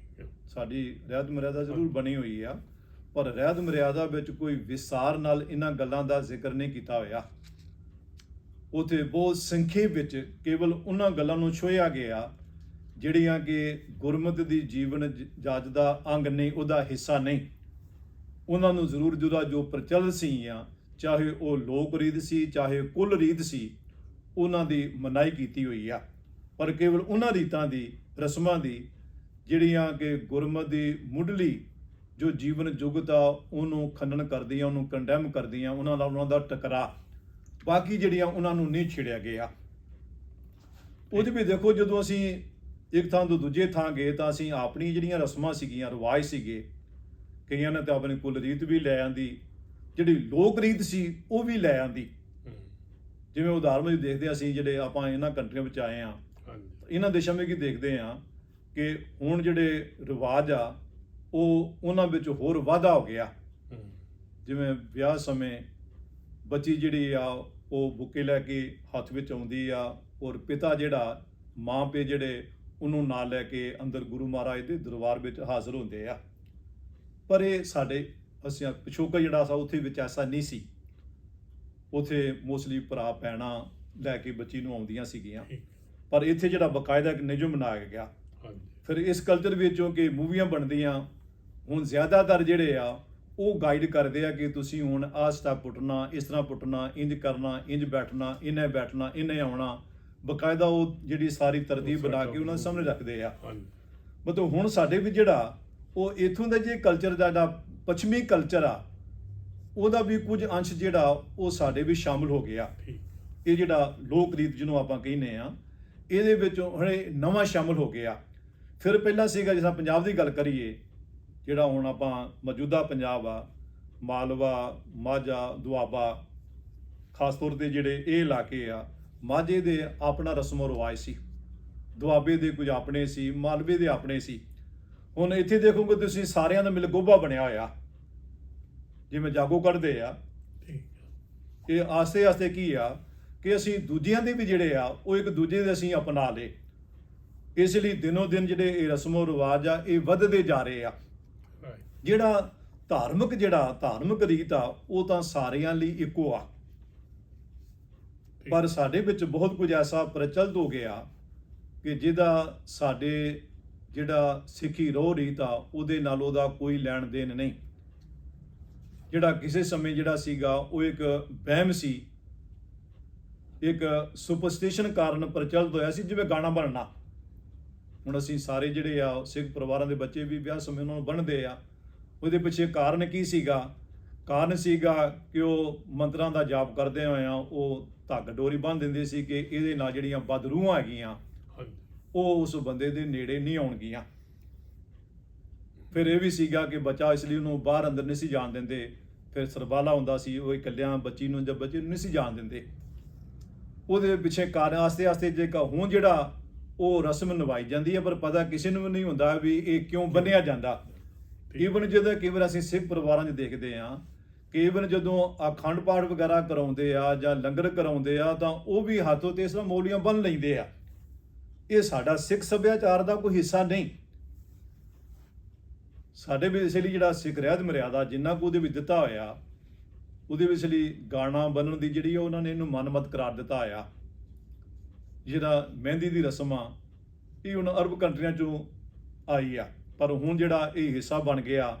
ਸਾਡੀ ਰਹਿਤ ਮਰਿਆਦਾ ਜ਼ਰੂਰ ਬਣੀ ਹੋਈ ਆ, ਪਰ ਰਹਿਤ ਮਰਿਆਦਾ ਵਿੱਚ ਕੋਈ ਵਿਸਥਾਰ ਨਾਲ ਇਹਨਾਂ ਗੱਲਾਂ ਦਾ ਜ਼ਿਕਰ ਨਹੀਂ ਕੀਤਾ ਹੋਇਆ। ਉੱਥੇ ਬਹੁਤ ਸੰਖੇਪ ਵਿੱਚ ਕੇਵਲ ਉਹਨਾਂ ਗੱਲਾਂ ਨੂੰ ਛੋਹਿਆ ਗਿਆ ਜਿਹੜੀਆਂ ਕਿ ਗੁਰਮਤਿ ਦੀ ਜੀਵਨ ਜੱਜ ਦਾ ਅੰਗ ਨਹੀਂ, ਉਹਦਾ ਹਿੱਸਾ ਨਹੀਂ। ਉਹਨਾਂ ਨੂੰ ਜ਼ਰੂਰ ਜਿਹਦਾ ਜੋ ਪ੍ਰਚਲਿਤ ਸੀ ਆ, ਚਾਹੇ ਉਹ ਲੋਕ ਰੀਤ ਸੀ, ਚਾਹੇ ਕੁੱਲ ਰੀਤ ਸੀ, ਉਹਨਾਂ ਦੀ ਮਨਾਹੀ ਕੀਤੀ ਹੋਈ ਆ। ਪਰ ਕੇਵਲ ਉਹਨਾਂ ਰੀਤਾਂ ਦੀ, ਰਸਮਾਂ ਦੀ, ਜਿਹੜੀਆਂ ਕਿ ਗੁਰਮਤਿ ਦੀ ਮੁੱਢਲੀ ਜੋ ਜੀਵਨ ਜੁਗਤ ਆ ਉਹਨੂੰ ਖੰਡਨ ਕਰਦੀਆਂ, ਉਹਨੂੰ ਕੰਡੈਮ ਕਰਦੀਆਂ, ਉਹਨਾਂ ਨਾਲ ਉਹਨਾਂ ਦਾ ਟਕਰਾਅ, ਬਾਕੀ ਜਿਹੜੀਆਂ ਉਹਨਾਂ ਨੂੰ ਨਹੀਂ ਛੇੜਿਆ ਗਿਆ। ਉਹਦੇ ਵੀ ਦੇਖੋ, ਜਦੋਂ ਅਸੀਂ ਇੱਕ ਥਾਂ ਤੋਂ ਦੂਜੇ ਥਾਂ ਗਏ ਤਾਂ ਅਸੀਂ ਆਪਣੀ ਜਿਹੜੀਆਂ ਰਸਮਾਂ ਸੀਗੀਆਂ, ਰਿਵਾਜ ਸੀਗੇ, ਕਈਆਂ ਨੇ ਤਾਂ ਆਪਣੀ ਕੁੱਲ ਰੀਤ ਵੀ ਲੈ ਆਂਦੀ, ਜਿਹੜੀ ਲੋਕ ਰੀਤ ਸੀ ਉਹ ਵੀ ਲੈ ਆਂਦੀ। ਜਿਵੇਂ ਉਦਾਹਰਨ ਵਿੱਚ ਦੇਖਦੇ ਅਸੀਂ, ਜਿਹੜੇ ਆਪਾਂ ਇਹਨਾਂ ਕੰਟਰੀਆਂ ਵਿੱਚ ਆਏ ਹਾਂ, ਇਹਨਾਂ ਦੇਸ਼ਾਂ ਵਿੱਚ ਕੀ ਦੇਖਦੇ ਹਾਂ ਕਿ ਹੁਣ ਜਿਹੜੇ ਰਿਵਾਜ ਆ ਉਹ ਉਹਨਾਂ ਵਿੱਚ ਹੋਰ ਵਾਧਾ ਹੋ ਗਿਆ। ਜਿਵੇਂ ਵਿਆਹ ਸਮੇਂ ਬੱਚੀ ਜਿਹੜੀ ਆ ਉਹ ਬੁੱਕੇ ਲੈ ਕੇ ਹੱਥ ਵਿੱਚ ਆਉਂਦੀ ਆ, ਔਰ ਪਿਤਾ ਜਿਹੜਾ, ਮਾਂ ਪਿਓ ਜਿਹੜੇ, ਉਹਨੂੰ ਨਾਲ ਲੈ ਕੇ ਅੰਦਰ ਗੁਰੂ ਮਹਾਰਾਜ ਦੇ ਦਰਬਾਰ ਵਿੱਚ ਹਾਜ਼ਰ ਹੁੰਦੇ ਆ। ਪਰ ਇਹ ਸਾਡੇ ਅਸੀਂ ਪਿਛੋਕੜ ਜਿਹੜਾ ਸੀ ਉੱਥੇ ਵਿੱਚ ਐਸਾ ਨਹੀਂ ਸੀ। ਉੱਥੇ ਮੋਸਟਲੀ ਭਰਾ ਭੈਣਾਂ ਲੈ ਕੇ ਬੱਚੀ ਨੂੰ ਆਉਂਦੀਆਂ ਸੀਗੀਆਂ, ਪਰ ਇੱਥੇ ਜਿਹੜਾ ਬਕਾਇਦਾ ਇੱਕ ਨਿਯਮ ਬਣਾਇਆ ਗਿਆ। ਫਿਰ ਇਸ ਕਲਚਰ ਵਿੱਚੋਂ ਕਿ ਮੂਵੀਆਂ ਬਣਦੀਆਂ, ਹੁਣ ਜ਼ਿਆਦਾਤਰ ਜਿਹੜੇ ਆ ਉਹ ਗਾਈਡ ਕਰਦੇ ਆ ਕਿ ਤੁਸੀਂ ਹੁਣ ਆਹ ਸਟੈਪ ਪੁੱਟਣਾ, ਇਸ ਤਰ੍ਹਾਂ ਪੁੱਟਣਾ, ਇੰਜ ਕਰਨਾ, ਇੰਜ ਬੈਠਣਾ, ਇਹਨੇ ਬੈਠਣਾ, ਇਹਨੇ ਆਉਣਾ, ਬਕਾਇਦਾ ਉਹ ਜਿਹੜੀ ਸਾਰੀ ਤਰਤੀਬ ਬਣਾ ਕੇ ਉਹਨਾਂ ਦੇ ਸਾਹਮਣੇ ਰੱਖਦੇ ਆ। ਮਤਲਬ ਹੁਣ ਸਾਡੇ ਵੀ ਜਿਹੜਾ ਉਹ ਇੱਥੋਂ ਦਾ ਜੇ ਕਲਚਰ ਦਾ ਜਿਹੜਾ ਪੱਛਮੀ ਕਲਚਰ ਆ ਉਹਦਾ ਵੀ ਕੁਝ ਅੰਸ਼ ਜਿਹੜਾ ਉਹ ਸਾਡੇ ਵੀ ਸ਼ਾਮਲ ਹੋ ਗਿਆ। ਠੀਕ। ਇਹ ਜਿਹੜਾ ਲੋਕ ਰੀਤ ਜਿਹਨੂੰ ਆਪਾਂ ਕਹਿੰਦੇ ਆ, ਇਹਦੇ ਵਿੱਚ ਹੁਣ ਇਹ ਨਵਾਂ ਸ਼ਾਮਲ ਹੋ ਗਿਆ। ਫਿਰ ਪਹਿਲਾਂ ਸੀਗਾ, ਜਿਸ ਤਰ੍ਹਾਂ ਪੰਜਾਬ ਦੀ ਗੱਲ ਕਰੀਏ, ਜਿਹੜਾ ਹੁਣ ਆਪਾਂ ਮੌਜੂਦਾ ਪੰਜਾਬ ਆ, ਮਾਲਵਾ, ਮਾਝਾ, ਦੁਆਬਾ, ਖਾਸ ਤੌਰ ਤੇ ਜਿਹੜੇ ਇਹ ਇਲਾਕੇ ਆ, ਮਾਝੇ ਦੇ ਆਪਣਾ ਰਸਮੋ ਰਿਵਾਜ ਸੀ, ਦੁਆਬੇ ਦੇ ਕੁਝ ਆਪਣੇ ਸੀ, ਮਾਲਵੇ ਦੇ ਆਪਣੇ ਸੀ। ਹੁਣ ਇੱਥੇ ਦੇਖੋਗੇ ਤੁਸੀਂ ਸਾਰਿਆਂ ਦਾ ਮਿਲਗੋਭਾ ਬਣਿਆ ਹੋਇਆ, ਜਿਵੇਂ ਜਾਗੋ ਕੱਢਦੇ ਆ। ਠੀਕ। ਇਹ ਆਸਤੇ ਆਸਤੇ ਕੀ ਆ ਕਿ ਅਸੀਂ ਦੂਜਿਆਂ ਦੇ ਵੀ ਜਿਹੜੇ ਆ ਉਹ ਇੱਕ ਦੂਜੇ ਦੇ ਅਸੀਂ ਅਪਣਾ ਲਏ। ਇਸ ਲਈ ਦਿਨੋਂ ਦਿਨ ਜਿਹੜੇ ਇਹ ਰਸਮੋ ਰਿਵਾਜ ਆ ਇਹ ਵੱਧਦੇ ਜਾ ਰਹੇ ਆ। ਜਿਹੜਾ ਧਾਰਮਿਕ ਰੀਤ ਆ ਉਹ ਤਾਂ ਸਾਰਿਆਂ ਲਈ ਇੱਕੋ ਆ, ਪਰ ਸਾਡੇ ਵਿੱਚ ਬਹੁਤ ਕੁਝ ਐਸਾ ਪ੍ਰਚਲਿਤ ਹੋ ਗਿਆ ਕਿ ਜਿਹਦਾ ਸਾਡੇ ਜਿਹੜਾ ਸਿੱਖੀ ਰੋਹ ਰੀਤ ਆ ਉਹਦੇ ਨਾਲ ਉਹਦਾ ਕੋਈ ਲੈਣ ਦੇਣ ਨਹੀਂ। ਜਿਹੜਾ ਕਿਸੇ ਸਮੇਂ ਜਿਹੜਾ ਸੀਗਾ ਉਹ ਇੱਕ ਵਹਿਮ ਸੀ, ਇੱਕ ਸੁਪਰਸਟੀਸ਼ਨ ਕਾਰਨ ਪ੍ਰਚਲਿਤ ਹੋਇਆ ਸੀ, ਜਿਵੇਂ ਗਾਣਾ ਬਣਨਾ। ਹੁਣ ਅਸੀਂ ਸਾਰੇ ਜਿਹੜੇ ਆ ਸਿੱਖ ਪਰਿਵਾਰਾਂ ਦੇ ਬੱਚੇ ਵੀ ਵਿਆਹ ਸਮੇਂ ਉਹਨਾਂ ਨੂੰ ਬਣਦੇ ਆ। ਉਹਦੇ ਪਿੱਛੇ ਕਾਰਨ ਕੀ ਸੀਗਾ? ਕਾਰਨ ਸੀਗਾ ਕਿ ਉਹ ਮੰਤਰਾਂ ਦਾ ਜਾਪ ਕਰਦੇ ਹੋਇਆ ਉਹ ਧਾਗਾ ਡੋਰੀ ਬੰਨ੍ਹ ਦਿੰਦੇ ਸੀ ਕਿ ਇਹਦੇ ਨਾਲ ਜਿਹੜੀਆਂ ਬਦਰੂਹਾਂ ਹੈਗੀਆਂ ਉਹ ਉਸ ਬੰਦੇ ਦੇ ਨੇੜੇ ਨਹੀਂ ਆਉਣਗੀਆਂ। ਫਿਰ ਇਹ ਵੀ ਸੀਗਾ ਕਿ ਬੱਚਾ, ਇਸ ਲਈ ਉਹਨੂੰ ਬਾਹਰ ਅੰਦਰ ਨਹੀਂ ਸੀ ਜਾਣ ਦਿੰਦੇ। ਫਿਰ ਸਰਬਾਲਾ ਹੁੰਦਾ ਸੀ, ਉਹ ਇਕੱਲਿਆਂ ਬੱਚੀ ਨੂੰ ਜਾਂ ਬੱਚੇ ਨੂੰ ਨਹੀਂ ਸੀ ਜਾਣ ਦਿੰਦੇ। ਉਹਦੇ ਪਿੱਛੇ ਕਾਰਨ ਆਸਤੇ ਆਸਤੇ ਹੁਣ ਜਿਹੜਾ ਉਹ ਰਸਮ ਨਿਭਾਈ ਜਾਂਦੀ ਹੈ, ਪਰ ਪਤਾ ਕਿਸੇ ਨੂੰ ਵੀ ਨਹੀਂ ਹੁੰਦਾ ਵੀ ਇਹ ਕਿਉਂ ਬੰਨਿਆ ਜਾਂਦਾ। ਈਵਨ ਜਦੋਂ ਕਈ ਵਾਰ ਅਸੀਂ ਸਿੱਖ ਪਰਿਵਾਰਾਂ 'ਚ ਦੇਖਦੇ ਹਾਂ ਕਿ ਈਵਨ ਜਦੋਂ ਅਖੰਡ ਪਾਠ ਵਗੈਰਾ ਕਰਾਉਂਦੇ ਆ ਜਾਂ ਲੰਗਰ ਕਰਾਉਂਦੇ ਆ ਤਾਂ ਉਹ ਵੀ ਹੱਥੋਂ ਤੇ ਇਸ ਤਰ੍ਹਾਂ ਮੌਲੀਆਂ ਬੰਨ੍ਹ ਲੈਂਦੇ ਆ। ਇਹ ਸਾਡਾ ਸਿੱਖ ਸੱਭਿਆਚਾਰ ਦਾ ਕੋਈ ਹਿੱਸਾ ਨਹੀਂ। ਸਾਡੇ ਵੀ ਇਸ ਲਈ ਜਿਹੜਾ ਸਿੱਖ ਰਹਿਤ ਮਰਿਆਦਾ ਜਿੰਨਾ ਕੁ ਉਹਦੇ ਵਿੱਚ ਦਿੱਤਾ ਹੋਇਆ, ਉਹਦੇ ਵਿੱਚ ਲਈ ਗਾਣਾ ਬੰਨ੍ਹਣ ਦੀ ਜਿਹੜੀ ਉਹਨਾਂ ਨੇ ਇਹਨੂੰ ਮਨਮਤ ਕਰਾਰ ਦਿੱਤਾ ਹੋਇਆ। ਜਿਹੜਾ ਮਹਿੰਦੀ ਦੀ ਰਸਮ ਆ ਇਹ ਹੁਣ ਅਰਬ ਕੰਟਰੀਆਂ 'ਚੋਂ ਆਈ ਆ, ਪਰ ਹੁਣ ਜਿਹੜਾ ਇਹ ਹਿੱਸਾ ਬਣ ਗਿਆ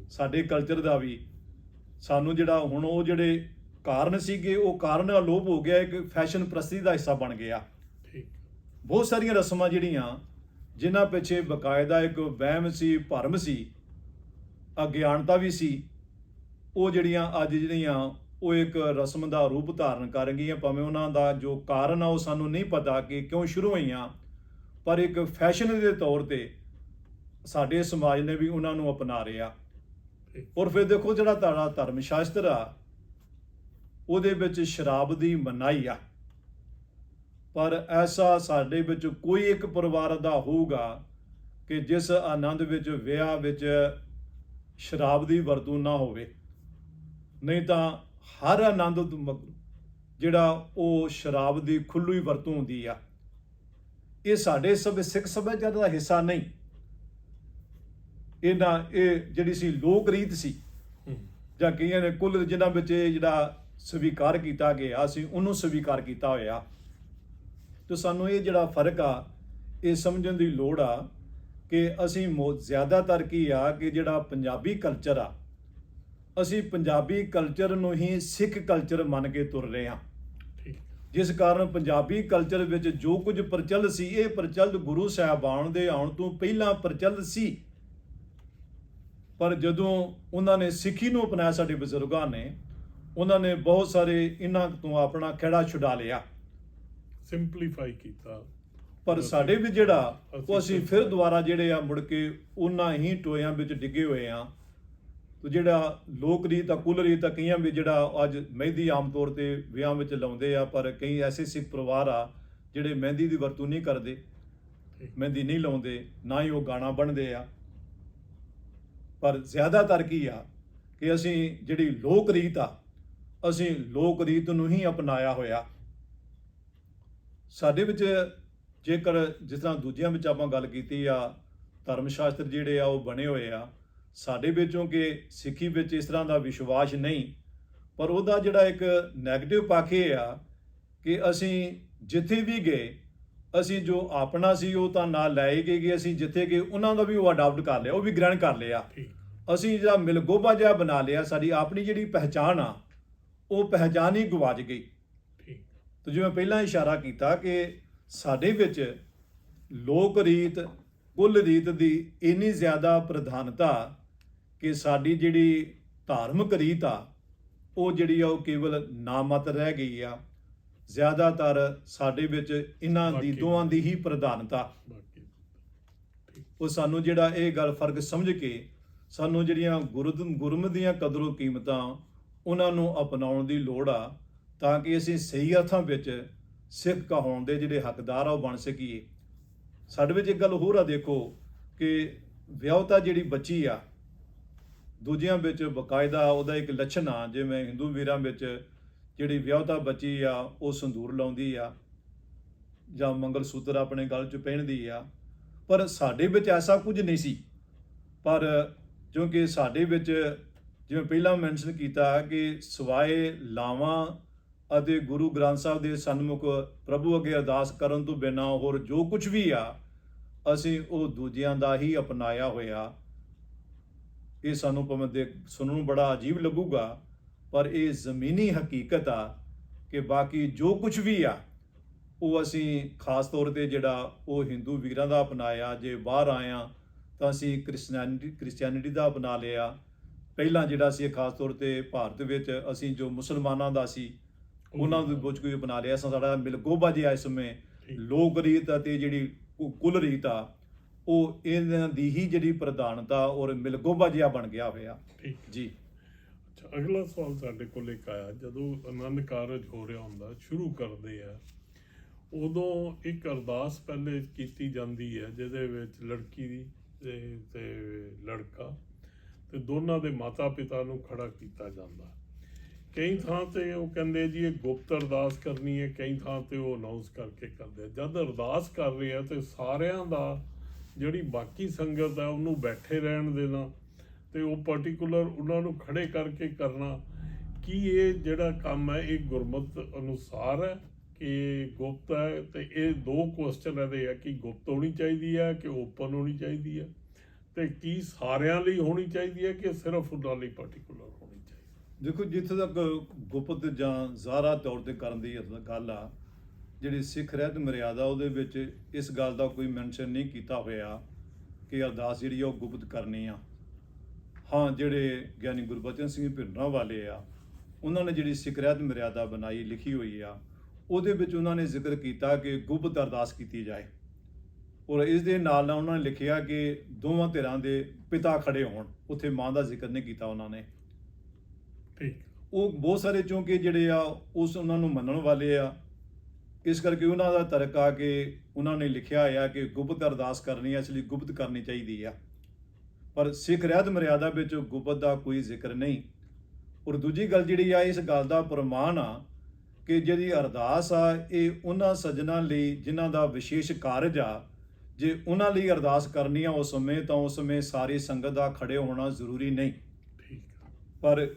ਸਾਡੇ ਕਲਚਰ ਦਾ ਵੀ। ਸਾਨੂੰ ਜਿਹੜਾ ਹੁਣ ਉਹ ਜਿਹੜੇ ਕਾਰਨ ਸੀਗੇ ਉਹ ਕਾਰਨ ਅਲੋਪ ਹੋ ਗਿਆ, ਇੱਕ ਫੈਸ਼ਨ ਪ੍ਰਸਤੀ ਦਾ ਹਿੱਸਾ ਬਣ ਗਿਆ। ਬਹੁਤ ਸਾਰੀਆਂ ਰਸਮਾਂ ਜਿਹੜੀਆਂ ਜਿਨ੍ਹਾਂ ਪਿੱਛੇ ਬਕਾਇਦਾ ਇੱਕ ਵਹਿਮ ਸੀ, ਭਰਮ ਸੀ, ਅਗਿਆਨਤਾ ਵੀ ਸੀ, ਉਹ ਜਿਹੜੀਆਂ ਅੱਜ ਜਿਹੜੀਆਂ ਉਹ ਇੱਕ ਰਸਮ ਦਾ ਰੂਪ ਧਾਰਨ ਕਰ ਗਈਆਂ। ਭਾਵੇਂ ਉਹਨਾਂ ਦਾ ਜੋ ਕਾਰਨ ਆ ਉਹ ਸਾਨੂੰ ਨਹੀਂ ਪਤਾ ਕਿ ਕਿਉਂ ਸ਼ੁਰੂ ਹੋਈਆਂ, ਪਰ ਇੱਕ ਫੈਸ਼ਨ ਦੇ ਤੌਰ ਤੇ ਸਾਡੇ ਸਮਾਜ ਨੇ ਵੀ ਉਹਨਾਂ ਨੂੰ ਅਪਣਾ ਰਿਹਾ। ਔਰ ਫਿਰ ਦੇਖੋ ਜਿਹੜਾ ਤੁਹਾਡਾ ਧਰਮ ਸ਼ਾਸਤਰ ਆ ਉਹਦੇ ਵਿੱਚ ਸ਼ਰਾਬ ਦੀ ਮਨਾਹੀ ਆ, ਪਰ ਐਸਾ ਸਾਡੇ ਵਿੱਚ ਕੋਈ ਇੱਕ ਪਰਿਵਾਰ ਦਾ ਹੋਊਗਾ ਕਿ ਜਿਸ ਆਨੰਦ ਵਿੱਚ, ਵਿਆਹ ਵਿੱਚ ਸ਼ਰਾਬ ਦੀ ਵਰਤੋਂ ਨਾ ਹੋਵੇ। ਨਹੀਂ ਤਾਂ ਹਰ ਆਨੰਦ ਜਿਹੜਾ ਉਹ ਸ਼ਰਾਬ ਦੀ ਖੁੱਲ੍ਹੀ ਵਰਤੋਂ ਹੁੰਦੀ ਆ। ਇਹ ਸਾਡੇ ਸਿੱਖ ਸੱਭਿਆਚਾਰ ਦਾ ਹਿੱਸਾ ਨਹੀਂ। ਇਹ ਜਿਹੜੀ ਸੀ ਲੋਕ ਰੀਤ ਸੀ, ਜਾਂ ਕਈਆਂ ਨੇ ਕੁੱਲ ਜਿਹਨਾਂ ਵਿੱਚ ਇਹ ਜਿਹੜਾ ਸਵੀਕਾਰ ਕੀਤਾ ਗਿਆ ਸੀ ਉਹਨੂੰ ਸਵੀਕਾਰ ਕੀਤਾ ਹੋਇਆ। ਤੇ ਸਾਨੂੰ ਇਹ ਜਿਹੜਾ ਫਰਕ ਆ ਇਹ ਸਮਝਣ ਦੀ ਲੋੜ ਆ ਕਿ ਅਸੀਂ ਜ਼ਿਆਦਾਤਰ ਕੀ ਆ ਕਿ ਜਿਹੜਾ ਪੰਜਾਬੀ ਕਲਚਰ ਆ, ਅਸੀਂ ਪੰਜਾਬੀ ਕਲਚਰ ਨੂੰ ਹੀ ਸਿੱਖ ਕਲਚਰ ਮੰਨ ਕੇ ਤੁਰ ਰਹੇ ਹਾਂ। ਜਿਸ ਕਾਰਨ ਪੰਜਾਬੀ ਕਲਚਰ ਵਿੱਚ ਜੋ ਕੁਝ ਪ੍ਰਚਲਿਤ ਸੀ ਇਹ ਪ੍ਰਚਲਿਤ ਗੁਰੂ ਸਾਹਿਬਾਨ ਦੇ ਆਉਣ ਤੋਂ ਪਹਿਲਾਂ ਪ੍ਰਚਲਿਤ ਸੀ, ਪਰ ਜਦੋਂ ਉਹਨਾਂ ਨੇ ਸਿੱਖੀ ਨੂੰ ਅਪਣਾਇਆ, ਸਾਡੇ ਬਜ਼ੁਰਗਾਂ ਨੇ, ਉਹਨਾਂ ਨੇ ਬਹੁਤ ਸਾਰੇ ਇਹਨਾਂ ਤੋਂ ਆਪਣਾ ਖਹਿੜਾ ਛੁਡਾ ਲਿਆ, ਸਿੰਪਲੀਫਾਈ ਕੀਤਾ। ਪਰ ਸਾਡੇ ਵੀ ਜਿਹੜਾ ਉਹ ਅਸੀਂ ਫਿਰ ਦੁਬਾਰਾ ਜਿਹੜੇ ਆ ਮੁੜ ਕੇ ਉਹਨਾਂ ਹੀ ਟੋਇਆਂ ਵਿੱਚ ਡਿੱਗੇ ਹੋਏ ਆ। ਤੇ ਜਿਹੜਾ ਲੋਕ ਰੀਤ ਆ, ਕੁੱਲ ਰੀਤ ਆ, ਕਈਆਂ ਵੀ ਜਿਹੜਾ ਅੱਜ ਮਹਿੰਦੀ ਆਮ ਤੌਰ ਤੇ ਵਿਆਹ ਵਿੱਚ ਲਾਉਂਦੇ ਆ, ਪਰ ਕਈ ਐਸੇ ਸਿੱਖ ਪਰਿਵਾਰ ਆ ਜਿਹੜੇ ਮਹਿੰਦੀ ਦੀ ਵਰਤੋਂ ਨਹੀਂ ਕਰਦੇ, ਮਹਿੰਦੀ ਨਹੀਂ ਲਾਉਂਦੇ, ਨਾ ਹੀ ਉਹ ਗਾਣਾ ਬਣਦੇ ਆ। ਪਰ ਜ਼ਿਆਦਾਤਰ ਕੀ ਆ ਕਿ ਅਸੀਂ ਜਿਹੜੀ ਲੋਕ ਰੀਤ ਆ, ਅਸੀਂ ਲੋਕ ਰੀਤ ਨੂੰ ਹੀ ਅਪਣਾਇਆ ਹੋਇਆ। ਸਾਡੇ ਵਿੱਚ ਜੇਕਰ ਜਿਸ ਤਰ੍ਹਾਂ ਦੂਜਿਆਂ ਵਿੱਚ ਆਪਾਂ ਗੱਲ ਕੀਤੀ ਆ, ਧਰਮ ਸ਼ਾਸਤਰ ਜਿਹੜੇ ਆ ਉਹ ਬਣੇ ਹੋਏ ਆ, ਸਾਡੇ ਵਿੱਚੋਂ ਕਿ ਸਿੱਖੀ ਵਿੱਚ ਇਸ ਤਰ੍ਹਾਂ ਦਾ ਵਿਸ਼ਵਾਸ ਨਹੀਂ, ਪਰ ਉਹਦਾ ਜਿਹੜਾ ਇੱਕ ਨੈਗੇਟਿਵ ਪੱਖ ਇਹ ਆ ਕਿ ਅਸੀਂ ਜਿੱਥੇ ਵੀ ਗਏ, ਅਸੀਂ ਜੋ ਆਪਣਾ ਸੀ ਉਹ ਤਾਂ ਨਾਲ ਲੈ ਹੀ ਗਏ, ਅਸੀਂ ਜਿੱਥੇ ਗਏ ਉਹਨਾਂ ਦਾ ਵੀ ਉਹ ਅਡਾਪਟ ਕਰ ਲਿਆ, ਉਹ ਵੀ ਗ੍ਰਹਿਣ ਕਰ ਲਿਆ। ਅਸੀਂ ਜਿਹੜਾ ਮਿਲਗੋਭਾ ਜਿਹਾ ਬਣਾ ਲਿਆ, ਸਾਡੀ ਆਪਣੀ ਜਿਹੜੀ ਪਹਿਚਾਣ ਆ ਉਹ ਪਹਿਚਾਣ ਹੀ ਗਵਾਚ ਗਈ। ਤੇ ਜਿਵੇਂ ਪਹਿਲਾਂ ਇਸ਼ਾਰਾ ਕੀਤਾ ਕਿ ਸਾਡੇ ਵਿੱਚ ਲੋਕ ਰੀਤ, ਕੁੱਲ ਰੀਤ ਦੀ ਇੰਨੀ ਜ਼ਿਆਦਾ ਪ੍ਰਧਾਨਤਾ ਕਿ ਸਾਡੀ ਜਿਹੜੀ ਧਾਰਮਿਕ ਰੀਤ ਆ ਉਹ ਜਿਹੜੀ ਆ ਉਹ ਕੇਵਲ ਨਾਮਤ ਰਹਿ ਗਈ ਆ। ਜ਼ਿਆਦਾਤਰ ਸਾਡੇ ਵਿੱਚ ਇਹਨਾਂ ਦੀ ਦੋਵਾਂ ਦੀ ਹੀ ਪ੍ਰਧਾਨਤਾ। ਬਾਕੀ ਉਹ ਸਾਨੂੰ ਜਿਹੜਾ ਇਹ ਗੱਲ ਫਰਕ ਸਮਝ ਕੇ ਸਾਨੂੰ ਜਿਹੜੀਆਂ ਗੁਰਮਤਿ ਦੀਆਂ ਕਦਰੋ ਕੀਮਤਾਂ ਉਹਨਾਂ ਨੂੰ ਅਪਣਾਉਣ ਦੀ ਲੋੜ ਆ, ਤਾਂ ਕਿ ਅਸੀਂ ਸਹੀ ਅਰਥਾਂ ਵਿੱਚ ਸਿੱਖ ਕਹਾਉਣ ਦੇ ਜਿਹੜੇ ਹੱਕਦਾਰ ਆ ਉਹ ਬਣ ਸਕੀਏ। ਸਾਡੇ ਵਿੱਚ ਇੱਕ ਗੱਲ ਹੋਰ ਆ, ਦੇਖੋ ਕਿ ਵਿਆਹੁਤਾ ਜਿਹੜੀ ਬੱਚੀ ਆ, ਦੂਜਿਆਂ ਵਿੱਚ ਬਕਾਇਦਾ ਉਹਦਾ ਇੱਕ ਲੱਛਣ ਆ, ਜਿਵੇਂ ਹਿੰਦੂ ਵੀਰਾਂ ਵਿੱਚ ਜਿਹੜੀ ਵਿਆਹੁਤਾ ਬੱਚੀ ਆ ਉਹ ਸੰਧੂਰ ਲਾਉਂਦੀ ਆ ਜਾਂ ਮੰਗਲ ਸੂਤਰ ਆਪਣੇ ਗਲ 'ਚ ਪਹਿਨਦੀ ਆ, ਪਰ ਸਾਡੇ ਵਿੱਚ ਐਸਾ ਕੁਝ ਨਹੀਂ ਸੀ। ਪਰ ਕਿਉਂਕਿ ਸਾਡੇ ਵਿੱਚ ਜਿਵੇਂ ਪਹਿਲਾਂ ਮੈਂਸ਼ਨ ਕੀਤਾ ਕਿ ਸਿਵਾਏ ਲਾਵਾਂ ਅਤੇ ਗੁਰੂ ਗ੍ਰੰਥ ਸਾਹਿਬ ਦੇ ਸਨਮੁਖ ਪ੍ਰਭੂ ਅੱਗੇ ਅਰਦਾਸ ਕਰਨ ਤੋਂ ਬਿਨਾਂ ਹੋਰ ਜੋ ਕੁਝ ਵੀ ਆ ਅਸੀਂ ਉਹ ਦੂਜਿਆਂ ਦਾ ਹੀ ਅਪਣਾਇਆ ਹੋਇਆ। ਇਹ ਸਾਨੂੰ ਭਾਵੇਂ ਸੁਣਨ ਨੂੰ ਬੜਾ ਅਜੀਬ ਲੱਗੂਗਾ, ਪਰ ਇਹ ਜ਼ਮੀਨੀ ਹਕੀਕਤ ਆ ਕਿ ਬਾਕੀ ਜੋ ਕੁਝ ਵੀ ਆ ਉਹ ਅਸੀਂ ਖਾਸ ਤੌਰ ਤੇ ਜਿਹੜਾ ਉਹ ਹਿੰਦੂ ਵੀਰਾਂ ਦਾ ਅਪਣਾਇਆ। ਜੇ ਬਾਹਰ ਆਇਆ ਤਾਂ ਅਸੀਂ ਕ੍ਰਿਸਚੀਅਨਿਟੀ ਦਾ ਅਪਣਾ ਲਿਆ। ਪਹਿਲਾਂ ਜਿਹੜਾ ਸੀ ਖਾਸ ਤੌਰ ਤੇ ਭਾਰਤ ਵਿੱਚ ਅਸੀਂ ਜੋ ਮੁਸਲਮਾਨਾਂ ਦਾ ਸੀ ਉਹਨਾਂ ਦੇ ਕੁਝ ਕੋਈ ਅਪਣਾ ਲਿਆ। ਸਾਡਾ ਮਿਲਗੋਬਾ ਜਿਹਾ ਇਸ ਸਮੇਂ ਲੋਕ ਰੀਤ ਅਤੇ ਜਿਹੜੀ ਕੁਲ ਰੀਤ ਆ ਉਹ ਇਹਨਾਂ ਦੀ ਹੀ ਜਿਹੜੀ ਪ੍ਰਧਾਨਤਾ ਔਰ ਮਿਲਗੋਬਾ ਜਿਹਾ ਬਣ ਗਿਆ ਹੋਇਆ ਜੀ। ਅੱਛਾ, ਅਗਲਾ ਸਵਾਲ ਸਾਡੇ ਕੋਲ ਇੱਕ ਆਇਆ। ਜਦੋਂ ਆਨੰਦ ਕਾਰਜ ਹੋ ਰਿਹਾ ਹੁੰਦਾ, ਸ਼ੁਰੂ ਕਰਦੇ ਆ, ਉਦੋਂ ਇੱਕ ਅਰਦਾਸ ਪਹਿਲੇ ਕੀਤੀ ਜਾਂਦੀ ਹੈ ਜਿਹਦੇ ਵਿੱਚ ਲੜਕੀ ਦੀ ਤੇ ਲੜਕਾ ਤੇ ਦੋਨਾਂ ਦੇ ਮਾਤਾ ਪਿਤਾ ਨੂੰ ਖੜਾ ਕੀਤਾ ਜਾਂਦਾ। ਕਈ ਥਾਂ ਤੇ ਉਹ ਕਹਿੰਦੇ ਜੀ ਇਹ ਗੁਪਤ ਅਰਦਾਸ ਕਰਨੀ ਹੈ, ਕਈ ਥਾਂ ਤੇ ਉਹ ਅਨਾਉਂਸ ਕਰਕੇ ਕਰਦੇ। ਜਦ ਅਰਦਾਸ ਕਰ ਰਹੇ ਆ ਤੇ ਸਾਰਿਆਂ ਦਾ ਜਿਹੜੀ ਬਾਕੀ ਸੰਗਤ ਹੈ ਉਹਨੂੰ ਬੈਠੇ ਰਹਿਣ ਦੇਣਾ ਤੇ ਉਹ ਪਾਰਟਿਕੂਲਰ ਉਹਨਾਂ ਨੂੰ ਖੜੇ ਕਰਕੇ ਕਰਨਾ, ਕੀ ਇਹ ਜਿਹੜਾ ਕੰਮ ਹੈ ਇਹ ਗੁਰਮਤ ਅਨੁਸਾਰ ਹੈ ਕਿ ਗੁਪਤ ਹੈ? ਤੇ ਇਹ ਦੋ ਕੁਐਸਚਨ ਇਹਦੇ ਆ ਕਿ ਗੁਪਤ ਹੋਣੀ ਚਾਹੀਦੀ ਹੈ ਕਿ ਓਪਨ ਹੋਣੀ ਚਾਹੀਦੀ ਹੈ, ਤੇ ਕੀ ਸਾਰਿਆਂ ਲਈ ਹੋਣੀ ਚਾਹੀਦੀ ਹੈ ਕਿ ਸਿਰਫ ਉਹਨਾਂ ਲਈ ਪਾਰਟਿਕੂਲਰ ਹੋਣੀ ਚਾਹੀਦੀ? ਦੇਖੋ, ਜਿੱਥੇ ਤੱਕ ਗੁਪਤ ਜਾਂ ਜ਼ਾਹਰਾ ਤੌਰ ਤੇ ਕਰਨ ਦੀ ਗੱਲ ਆ, ਜਿਹੜੀ ਸਿੱਖ ਰਹਿਤ ਮਰਿਆਦਾ ਉਹਦੇ ਵਿੱਚ ਇਸ ਗੱਲ ਦਾ ਕੋਈ ਮੈਂਸ਼ਨ ਨਹੀਂ ਕੀਤਾ ਹੋਇਆ ਕਿ ਅਰਦਾਸ ਜਿਹੜੀ ਆ ਉਹ ਗੁਪਤ ਕਰਨੀ ਆ। ਹਾਂ, ਜਿਹੜੇ ਗਿਆਨੀ ਗੁਰਬਚਨ ਸਿੰਘ ਭਿੰਡਰਾਂ ਵਾਲੇ ਆ ਉਹਨਾਂ ਨੇ ਜਿਹੜੀ ਸਿੱਖ ਰਹਿਤ ਮਰਿਆਦਾ ਬਣਾਈ ਲਿਖੀ ਹੋਈ ਆ, ਉਹਦੇ ਵਿੱਚ ਉਹਨਾਂ ਨੇ ਜ਼ਿਕਰ ਕੀਤਾ ਕਿ ਗੁਪਤ ਅਰਦਾਸ ਕੀਤੀ ਜਾਏ, ਔਰ ਇਸ ਦੇ ਨਾਲ ਉਹਨਾਂ ਨੇ ਲਿਖਿਆ ਕਿ ਦੋਵਾਂ ਧਿਰਾਂ ਦੇ ਪਿਤਾ ਖੜੇ ਹੋਣ। ਉੱਥੇ ਮਾਂ ਦਾ ਜ਼ਿਕਰ ਨਹੀਂ ਕੀਤਾ ਉਹਨਾਂ ਨੇ। ਉਹ ਬਹੁਤ ਸਾਰੇ ਚੌਂਕੇ ਜਿਹੜੇ ਆ ਉਸ ਉਹਨਾਂ ਨੂੰ ਮੰਨਣ ਵਾਲੇ ਆ, ਇਸ ਕਰਕੇ ਉਹਨਾਂ ਦਾ ਤਰਕ ਆ ਕਿ ਉਹਨਾਂ ਨੇ ਲਿਖਿਆ ਆ ਕਿ ਗੁਪਤ ਅਰਦਾਸ ਕਰਨੀ ਹੈ, ਇਸ ਲਈ ਗੁਪਤ ਕਰਨੀ ਚਾਹੀਦੀ ਆ। ਪਰ ਸਿੱਖ ਰਹਿਤ ਮਰਿਆਦਾ ਵਿੱਚ ਗੁਪਤ ਦਾ ਕੋਈ ਜ਼ਿਕਰ ਨਹੀਂ। ਔਰ ਦੂਜੀ ਗੱਲ ਜਿਹੜੀ ਆ, ਇਸ ਗੱਲ ਦਾ ਪ੍ਰਮਾਣ ਆ ਕਿ ਜਿਹੜੀ ਅਰਦਾਸ ਆ ਇਹ ਉਹਨਾਂ ਸੱਜਣਾ ਲਈ ਜਿਨ੍ਹਾਂ ਦਾ ਵਿਸ਼ੇਸ਼ ਕਾਰਜ ਆ, ਜੇ ਉਹਨਾਂ ਲਈ ਅਰਦਾਸ ਕਰਨੀ ਆ ਉਸ ਸਮੇਂ ਤਾਂ ਉਸ ਸਮੇਂ ਸਾਰੀ ਸੰਗਤ ਦਾ ਖੜੇ ਹੋਣਾ ਜ਼ਰੂਰੀ ਨਹੀਂ। ਪਰ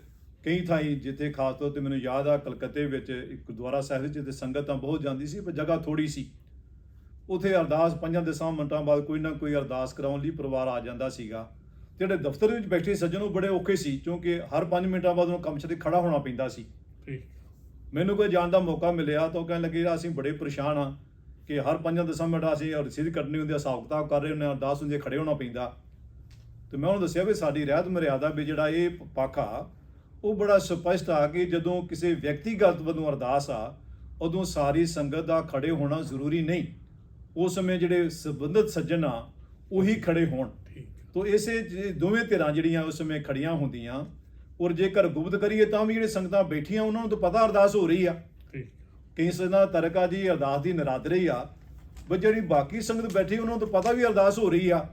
ਕਈ ਥਾਈਂ ਜਿੱਥੇ ਖਾਸ ਤੌਰ ਤੇ ਮੈਨੂੰ ਯਾਦ ਆ ਕਲਕੱਤੇ ਵਿੱਚ ਇੱਕ ਗੁਰਦੁਆਰਾ ਸਾਹਿਬ ਵਿੱਚ ਤੇ ਸੰਗਤ ਤਾਂ ਬਹੁਤ ਜਾਂਦੀ ਸੀ ਪਰ ਜਗ੍ਹਾ ਥੋੜੀ ਸੀ। ਉੱਥੇ ਅਰਦਾਸ 5-10 ਮਿੰਟਾਂ ਬਾਅਦ ਕੋਈ ਨਾ ਕੋਈ ਅਰਦਾਸ ਕਰਾਉਣ ਲਈ ਪਰਿਵਾਰ ਆ ਜਾਂਦਾ ਸੀਗਾ। ਜਿਹੜੇ ਦਫ਼ਤਰ ਵਿੱਚ ਬੈਠੇ ਸੱਜਣ ਉਹ ਬੜੇ ਔਖੇ ਸੀ ਕਿਉਂਕਿ ਹਰ 5 ਮਿੰਟਾਂ ਬਾਅਦ ਉਹਨੂੰ ਕੰਮ 'ਤੇ ਖੜਾ ਹੋਣਾ ਪੈਂਦਾ ਸੀ। ਮੈਨੂੰ ਕੋਈ ਜਾਣ ਦਾ ਮੌਕਾ ਮਿਲਿਆ ਤਾਂ ਉਹ ਕਹਿਣ ਲੱਗੇ ਅਸੀਂ ਬੜੇ ਪਰੇਸ਼ਾਨ ਆ ਕਿ ਹਰ 5-10 ਮਿੰਟ ਅਸੀਂ ਰਸੀਦ ਕੱਢਣੀ ਹੁੰਦੀ ਆ, ਹਿਸਾਬ ਕਿਤਾਬ ਕਰ ਰਹੇ ਹੁੰਦੇ ਆ, ਅਰਦਾਸ ਹੁੰਦੀ, ਖੜੇ ਹੋਣਾ ਪੈਂਦਾ। ਤੇ ਮੈਂ ਉਹਨੂੰ ਦੱਸਿਆ ਵੀ ਸਾਡੀ ਰਹਿਤ ਮਰਿਆਦਾ ਵੀ ਜਿਹੜਾ ਇਹ ਪੱਖ ਆ ਉਹ ਬੜਾ ਸਪਸ਼ਟ ਆ ਕਿ ਜਦੋਂ ਕਿਸੇ ਵਿਅਕਤੀਗਤ ਵੱਲੋਂ ਅਰਦਾਸ ਆ ਉਦੋਂ ਸਾਰੀ ਸੰਗਤ ਦਾ ਖੜੇ ਹੋਣਾ ਜ਼ਰੂਰੀ ਨਹੀਂ। ਉਸ ਸਮੇਂ ਜਿਹੜੇ ਸੰਬੰਧਿਤ ਸੱਜਣ ਆ ਉਹੀ ਖੜੇ ਹੋਣ। ਤੋ ਇਸੇ ਦੋਵੇਂ ਧਿਰਾਂ ਜਿਹੜੀਆਂ ਉਸ ਸਮੇਂ ਖੜੀਆਂ ਹੁੰਦੀਆਂ। ਔਰ ਜੇਕਰ ਗੁਪਤ ਕਰੀਏ ਤਾਂ ਵੀ ਜਿਹੜੇ ਸੰਗਤਾਂ ਬੈਠੀਆਂ ਉਹਨਾਂ ਨੂੰ ਤਾਂ ਪਤਾ ਅਰਦਾਸ ਹੋ ਰਹੀ ਆ। ਕਈ ਸੰਗਤਾਂ ਤਰਕਾ ਦੀ ਅਰਦਾਸ ਦੀ ਨਰਾਦਰੀ ਆ, ਪਰ ਜਿਹੜੀ ਬਾਕੀ ਸੰਗਤ ਬੈਠੀ ਉਹਨਾਂ ਨੂੰ ਤਾਂ ਪਤਾ ਵੀ ਅਰਦਾਸ ਹੋ ਰਹੀ ਆ।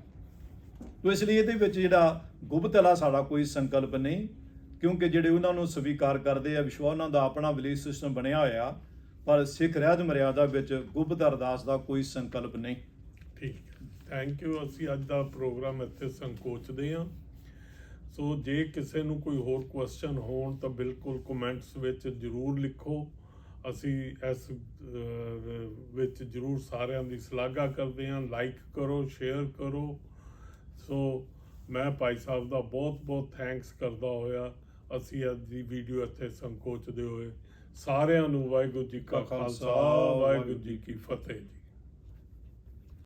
ਤੋ ਇਸ ਲਈ ਇਹਦੇ ਵਿੱਚ ਜਿਹੜਾ ਗੁਪਤ ਵਾਲਾ ਸਾਡਾ ਕੋਈ ਸੰਕਲਪ ਨਹੀਂ, ਕਿਉਂਕਿ ਜਿਹੜੇ ਉਹਨਾਂ ਨੂੰ ਸਵੀਕਾਰ ਕਰਦੇ ਆ ਵਿਸ਼ਵਾਸ ਉਹਨਾਂ ਦਾ ਆਪਣਾ ਬਿਲੀਫ ਸਿਸਟਮ ਬਣਿਆ ਹੋਇਆ। ਪਰ ਸਿੱਖ ਰਹਿਤ ਮਰਿਆਦਾ ਵਿੱਚ ਗੁਪਤ ਅਰਦਾਸ ਦਾ ਕੋਈ ਸੰਕਲਪ ਨਹੀਂ। ਠੀਕ, ਥੈਂਕ ਯੂ। ਅਸੀਂ ਅੱਜ ਦਾ ਪ੍ਰੋਗਰਾਮ ਇੱਥੇ ਸੰਕੋਚਦੇ ਹਾਂ। ਸੋ ਜੇ ਕਿਸੇ ਨੂੰ ਕੋਈ ਹੋਰ ਕੁਐਸਚਨ ਹੋਣ ਤਾਂ ਬਿਲਕੁਲ ਕਮੈਂਟਸ ਵਿੱਚ ਜ਼ਰੂਰ ਲਿਖੋ। ਅਸੀਂ ਇਸ ਵਿੱਚ ਜ਼ਰੂਰ ਸਾਰਿਆਂ ਦੀ ਸ਼ਲਾਘਾ ਕਰਦੇ ਹਾਂ। ਲਾਈਕ ਕਰੋ, ਸ਼ੇਅਰ ਕਰੋ। ਸੋ ਮੈਂ ਭਾਈ ਸਾਹਿਬ ਦਾ ਬਹੁਤ ਬਹੁਤ ਥੈਂਕਸ ਕਰਦਾ ਹੋਇਆ ਅਸੀਂ ਅੱਜ ਦੀ ਵੀਡੀਓ ਇੱਥੇ ਸੰਕੋਚਦੇ ਹੋਏ ਸਾਰਿਆਂ ਨੂੰ ਵਾਹਿਗੁਰੂ ਜੀ ਕਾ ਖਾਲਸਾ, ਵਾਹਿਗੁਰੂ ਜੀ ਕੀ ਫਤਿਹ।